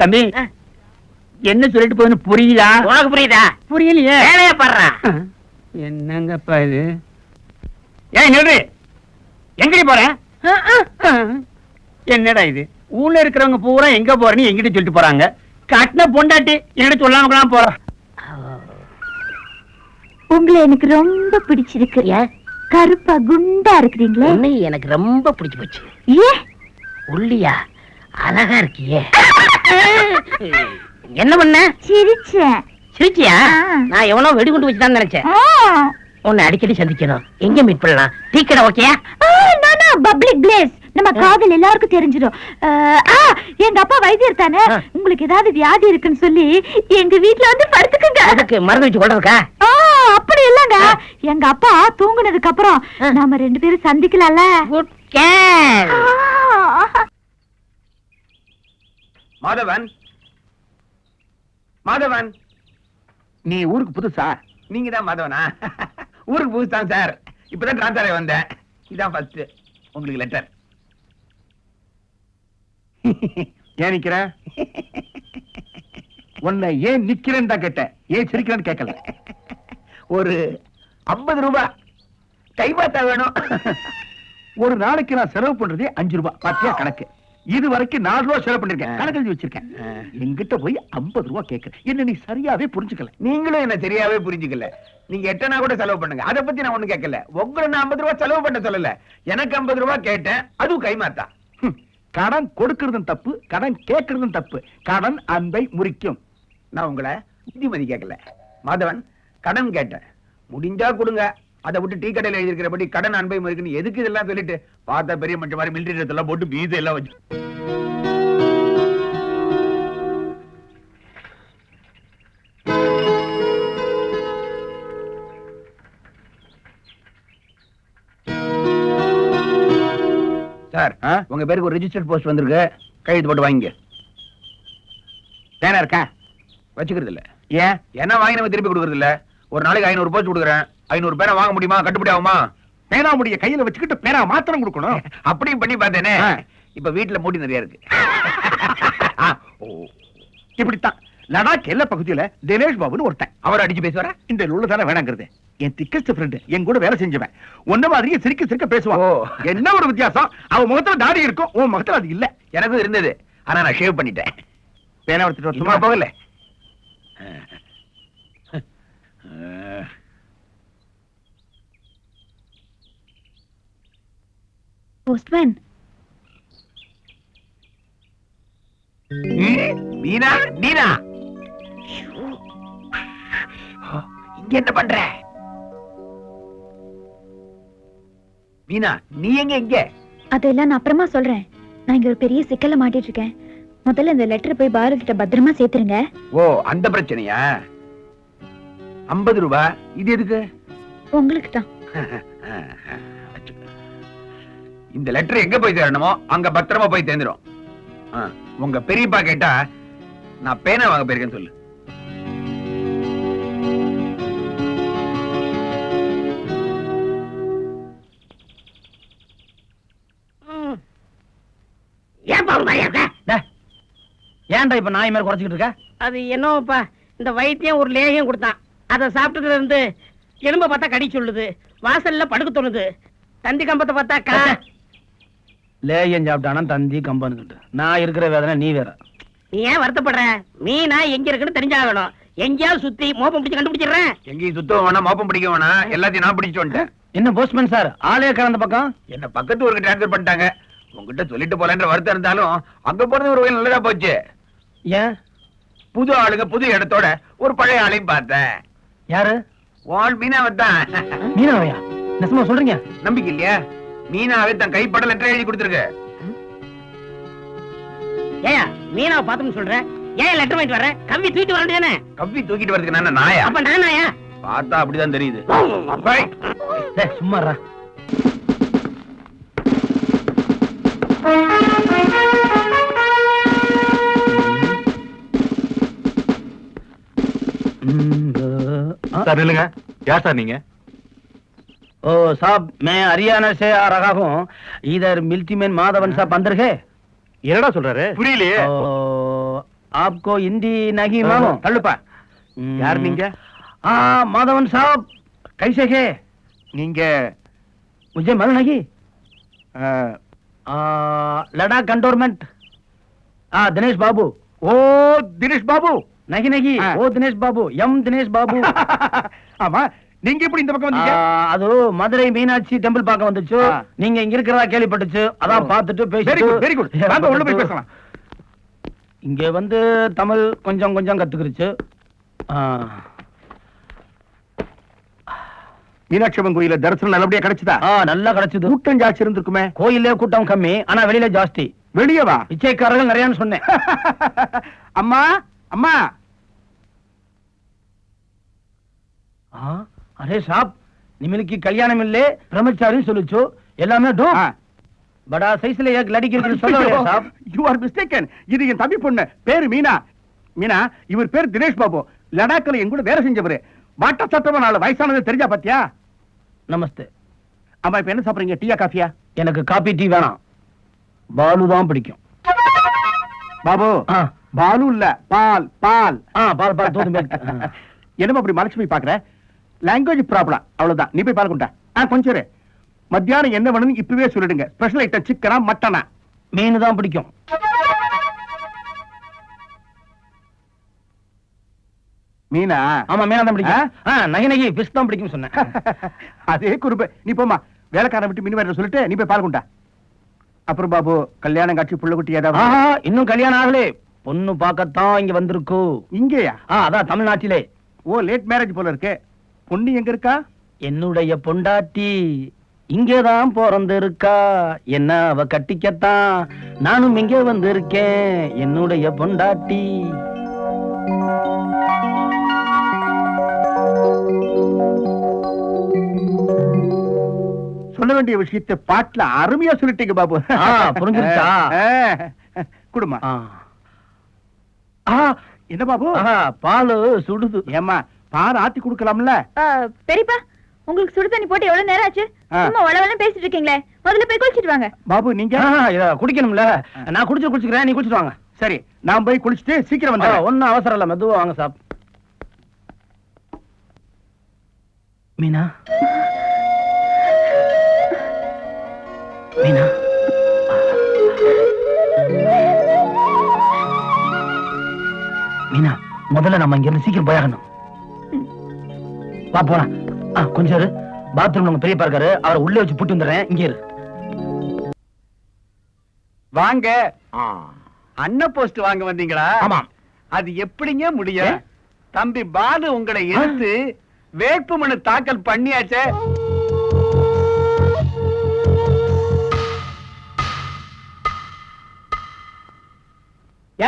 தம்பி, என்ன சொல்லிட்டு போகுதுன்னு புரியுதா? உனக்கு புரியுதா? புரியலையே. வேலையா பாடுறான். என்னங்கப்பா இது? ஏய் நில்லு, எங்கடி போற? என்னடா இது? ஊர்ல இருக்கிறவங்க பூரா எங்க போறேன்னு எங்கிட்ட சொல்லிட்டு போறாங்க. கட்டின பொண்டாட்டி என்கிட்ட சொல்லாம போற. உங்களை எனக்கு ரொம்ப பிடிச்சிருக்கு. கருப்பா குண்டா இருக்கிறீங்களே, உன்னை எனக்கு ரொம்ப பிடிச்சு போச்சு. ஏ உள்ளியா அழகா இருக்கியே. என்ன பண்ண? சிரிச்சேன். சிரிச்சியா? ஆ. நான் எவனோ வெடிகுண்டு வச்சுதான் நினைச்சேன். உன்னை அடிக்கடி சந்திக்கணும். எங்க மீட் பண்ணலாம்? டீ கடை ஓகேயா? Public place. நம்ம காதல் எல்லாருக்கும் தெரிஞ்சிடும். எங்க அப்பா வைத்தியர் தானே, உங்களுக்கு ஏதாவது வியாதி இருக்குன்னு சொல்லி எங்க வீட்டுல வந்து படுத்துக்குங்க. அதுக்கு மருந்து வச்சு கொள்றதுக்கா? அப்படி இல்லங்க, எங்க அப்பா தூங்குனதுக்கு அப்புறம் நாம 2 பேரும் சந்திக்கலாம்ல. Good care. மாதவன், மாதவன், நீ ஊருக்கு புதுசா? நீங்க தான் மாதவனா? ஊருக்கு புதுசு தான் சார். இப்பதான் டிரான்ஸ்ஃபர் ஆகி வந்தேன். இதான் ஃபர்ஸ்ட். உங்களுக்கு லெட்டர். ஏன் நிக்கிற? உன்னை ஏன் நிக்கிறேன்னு தான் கேட்டேன், ஏன் சிரிக்கிறேன்னு கேட்கல. ஒரு 50 ரூபாய் கைமாத்தா வேணும். ஒரு நாளைக்கு நான் செலவு பண்றதே 5 ரூபாய். பாத்தியா கணக்கு? இது வரைக்கும் 4 ரூபாய் செலவு பண்ணிருக்கேன், கணக்கு எழுதி வச்சிருக்கேன். என்கிட்ட போய் 50 ரூபாய் கேட்கிறேன். என்ன நீ சரியாவே புரிஞ்சுக்கல. நீங்களும் என்ன சரியாவே புரிஞ்சுக்கல. நீங்க எட்டனா கூட செலவு பண்ணுங்க, அதை பத்தி நான் ஒண்ணு கேட்கல. உங்களை நான் 50 ரூபாய் செலவு பண்ண சொல்லல, எனக்கு 50 ரூபாய் கேட்டேன், அதுவும் கைமாத்தா. கடன் கொடுக்கறதும் தப்பு, கடன் கேட்கறதும் தப்பு. கடன் அன்பை முறிக்கும். நான் உங்களை புத்திமதி கேட்கல. மாதவன், கடன் கேட்டேன், முடிஞ்சா கொடுங்க. அதை விட்டு டீ கடையில் எழுதிருக்கிறபடி கடன் அன்பை முறிக்கணும் எதுக்கு இதெல்லாம் சொல்லிட்டு பார்த்தா பெரிய மனுஷன் மாதிரி மிலிட்டரி எல்லாம் போட்டு மீது எல்லாம் வச்சு. சார், உங்க பேருக்கு ஒரு ரெஜிஸ்டர்ட் போஸ்ட் வந்திருக்கு, கையெழுத்து போட்டு வாங்கிங்க. பேனா இருக்கா? வச்சுக்கிறது இல்ல. ஏன்? என்ன வாங்கி நம்ம திருப்பி கொடுக்கறது இல்ல. ஒரு நாளைக்கு 500 போஸ்ட் கொடுக்குறேன், 500 பேரை வாங்க முடியுமா? கட்டுப்படி ஆகுமா? பேனா முடிய கையில வச்சுக்கிட்டு பேனா மாத்திரம் கொடுக்கணும். அப்படியும் பண்ணி பார்த்தேனே. இப்ப வீட்டுல மூடி நிறைய இருக்கு. இப்படித்தான் லடாக் எல்லா பகுதியில தினேஷ் பாபுன்னு ஒருத்தன். அவர் அடிச்சு பேசுவாரா? இந்த லூல தானே வேணாங்கிறது. என் திக்கஸ்ட் ஃப்ரெண்டு, என் கூட வேலை செஞ்சவன். ஒன்ன மாதிரியே சிரிக்க சிரிக்க பேசுவான். என்ன ஒரு வித்தியாசம், அவன் முகத்துல தாடி இருக்கும், உன் முகத்துல அது இல்ல. எனக்கும் இருந்தது, ஆனா நான் ஷேவ் பண்ணிட்டேன். பேனா எடுத்துட்டு சும்மா போகல. போஸ்ட்மேன், மீனா, நீனா இங்க என்ன பண்ற? மீனா, நீ எங்க? இங்க அதெல்லாம் நான் அப்புறமா சொல்றேன். நான் இங்க ஒரு பெரிய சிக்கல்ல மாட்டிட்டு இருக்கேன். முதல்ல இந்த லெட்டர் போய் பாரதி கிட்ட பத்திரமா சேர்த்துருங்க. ஓ, அந்த பிரச்சனையா? 50 ரூபாய் இது எதுக்கு? உங்களுக்கு தான். இந்த லெட்டர் எங்க போய் சேரணுமோ அங்க பத்திரமா போய் சேர்ந்துரும். உங்க பெரியப்பா கேட்டா நான் பேனா வாங்க போயிருக்கேன்னு சொல்லு. ஏன்டா இப்ப நாய் மாதிரி குறைச்சிக்கிட்டு இருக்க? அது என்னப்பா, இந்த வைத்தியம் ஒரு லேகியம் கொடுத்தான். அதை சாப்பிட்டதுல இருந்து எலும்ப பார்த்தா கடி சொல்லுது, வாசல்ல படுக்க தோணுது, தந்தி கம்பத்தை பார்த்தா லேயம் சாப்பிட்டானா தந்தி கம்பனுக்கிட்டு. நான் இருக்கிற வேதனை நீ வேற. நீ ஏன் வருத்தப்படுற? மீனா எங்க இருக்குன்னு தெரிஞ்சாகணும். எங்கேயாவது சுத்தி மோப்பம் பிடிச்சு கண்டுபிடிச்சிடுறேன். எங்கேயும் சுத்தம் வேணா, மோப்பம் பிடிக்க வேணா, எல்லாத்தையும் நான் பிடிச்சு வந்துட்டேன். என்ன போஸ்ட்மேன் சார், ஆளே கலந்த பக்கம் என்ன பக்கத்து ஊருக்கு டிரான்ஸ்பர் பண்ணிட்டாங்க. உங்ககிட்ட சொல்லிட்டு போலன்ற வருத்தம் இருந்தாலும் அங்க போறது ஒரு வகையில் நல்லதா போச்சு. ஏன்? புது ஆளுங்க புது இடத்தோட ஒரு பழைய ஆளையும் பார்த்தேன். யாரு? வால் மீனாவை தான். மீனாவையா? நெசமா சொல்றீங்க? நம்பிக்கை இல்லையா? மீனாவே தன் கைப்பட லெட்டர் எழுதி கொடுத்துருக்கு. ஏயா மீனாவை பார்த்தோம்னு சொல்ற, ஏன் லெட்டர் வாங்கிட்டு வர? கவ்வி தூக்கிட்டு வர வேண்டியதானே? கவ்வி தூக்கிட்டு வரதுக்கு நான் நாயா? அப்ப நானாயா? பார்த்தா அப்படிதான் தெரியுது. சும்மாறா. சார் இல்லங்க, யார் சார் நீங்க? ओ साहब, मैं हरियाणा से आ रहा हूँ. इधर मिल्टी मैन माधवन साहब अंदर है. என்னடா சொல்றாரு? புரியலையே. आपको हिंदी नहीं मालूम? தள்ளுப்பா. யார் நீங்க? माधवन साहब कैसे है? நீங்க मुझे मालूम नहीं. लड़ाक कंटोनमेंट. दिनेश बाबू. ஓ தினேஷ் பாபு. नहीं नहीं, वो दिनेश बाबू, एम दिनेश बाबू. ஆமா, நீங்க எப்படி இந்த பக்கம் வந்தீங்க? அது மதுரை மீனாட்சி டெம்பிள் பார்க்க வந்துச்சு. நீங்க இங்க இருக்கிறதா கேள்விப்பட்டுச்சு, அதான் பார்த்துட்டு பேசிட்டு. Very good. வாங்க உள்ள போய் பேசலாம். இங்க வந்து தமிழ் கொஞ்சம் கொஞ்சம் கத்துக்கிருச்சு. மீனாட்சி அம்மன் கோயில தரிசனம் நல்லபடியா கிடைச்சதா? நல்லா கிடைச்சது. கூட்டம் ஜாஸ்தி இருந்திருக்குமே. கோயிலே கூட்டம் கம்மி, ஆனா வெளியில ஜாஸ்தி. வெளியவா? பிச்சைக்காரர்கள் நிறையான்னு சொன்னேன். அம்மா அம்மா. அரே சாப், நிமிலுக்கு கல்யாணம் இல்லே, பிரம்மச்சாரின்னு சொல்லுச்சு. எல்லாமே டூ. படா சைஸ்ல ஏக் லடிக்கு இருக்குன்னு சொல்லலையா சாப்? You are mistaken. இது என் தம்பி பொண்ணு, பேரு மீனா. மீனா, இவர் பேர் தினேஷ் பாபு. லடாக்ல என் கூட வேலை செஞ்சவரு. வாட்ட சட்டமா நாலு வயசானது தெரிஞ்சா பாத்தியா? நமஸ்தே. ஆமா இப்ப என்ன சாப்பிடுறீங்க, டீயா காஃபியா? எனக்கு காபி டீ வேணாம், பாலு தான் பிடிக்கும். பாபு ஆ. பாலு இல்ல, பால் பால். பால் பால் தோத்து milk. என்னமா அப்படி மறைச்சு போய் பாக்குற? லாங்குவேஜ் ப்ராப்ளம், அவ்வளவுதான். நீ போய் பால் கொண்டா. கொஞ்சம் இரு. மத்தியானம் என்ன வேணும்னு இப்பவே சொல்லிடுங்க. ஸ்பெஷல் ஐட்டம் சிக்கனா மட்டனா? மீன் தான் பிடிக்கும். மீனா? ஆமா மீனா தான் பிடிக்கும். நகை நகை ஃபிஷ் தான் பிடிக்கும் சொன்னேன். அதே குறும்பு. நீ போமா, வேலைக்காரன் விட்டு மீன் வேற சொல்லிட்டு நீ போய் பால் கொண்டா. அப்புறம் பாபு, கல்யாணம் காட்சி புள்ள குட்டி ஏதாவது? இன்னும் கல்யாணம் ஆகலே, பொண்ணு பார்க்கத்தான் இங்க வந்திருக்கு. இங்கேயா? அதான் தமிழ்நாட்டிலே. ஓ, லேட் மேரேஜ் போல இருக்கு. பொண்ணு எங்க இருக்கா? என்னுடைய பொண்டாட்டி இங்கேதான் பிறந்திருக்கா, என்ன அவ கட்டிக்கத்தான் நானும் இங்கே வந்திருக்கேன். என்னுடைய பொண்டாட்டி. சொல்ல வேண்டிய விஷயத்தை பாட்டுல அருமையா சொல்லிட்டீங்க பாபு. புரிஞ்சிருச்சா? குடுமா. என்ன பாபு? பால் சுடுது. ஏமா பால் ஆத்தி குடுக்கலாம்ல? பெரியப்பா, உங்களுக்கு சுடு தண்ணி போட்டு எவ்வளவு நேரம் ஆச்சு? சும்மா வளவளன்னு பேசிட்டு இருக்கீங்களே, முதல்ல போய் குளிச்சிட்டு வாங்க. பாபு நீங்க இத குடிக்கணும்ல, நான் குடிச்சுக்கிறேன், நீ குடிச்சிட்டு வாங்க. சரி, நான் போய் குளிச்சுட்டு சீக்கிரம் வந்து. ஒன்னும் அவசரம் இல்ல, மெதுவா வாங்க சாப். மீனா, மீனா, மீனா, முதல்ல நம்ம இங்க இருந்து சீக்கிரம் போயாகணும். வா போலாம். கொஞ்சம் இரு, பாத்ரூம் உங்க பெரியப்பா இருக்காரு, அவரை உள்ள வச்சு புட்டு வந்துடுறேன். இங்க இரு. வாங்க. அன்ன போஸ்ட் வாங்க வந்தீங்களா? ஆமா. அது எப்படிங்க முடியும்? தம்பி பாலு உங்களை எடுத்து வேட்புமனு தாக்கல் பண்ணியாச்சே.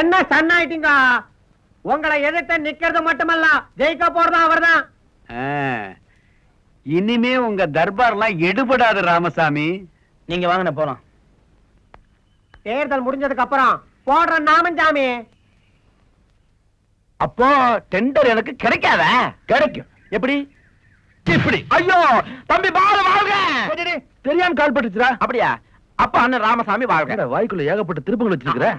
என்ன சன்னாயிட்டீங்க? உங்களை எதிர்த்து நிக்கிறது மட்டுமல்ல, ஜெயிக்க போறதா அவர்தான். இனிமே உங்க தர்பார்லாம் எடுபடாது ராமசாமி. நீங்க வாங்க போலாம். தேர்தல் முடிஞ்சதுக்கு அப்புறம் போடுற நாமஞ்சாமி. அப்போ டெண்டர் எனக்கு கிடைக்காத? கிடைக்கும். எப்படி? இப்படி. ஐயோ தம்பி பாலு வாழ்க. தெரியாம கால் பட்டுச்சுடா. அப்படியா? அப்ப அண்ணன் ராமசாமி வாழ்க. வாய்க்குள்ள ஏகப்பட்ட திருப்பங்கள் வச்சிருக்கிற.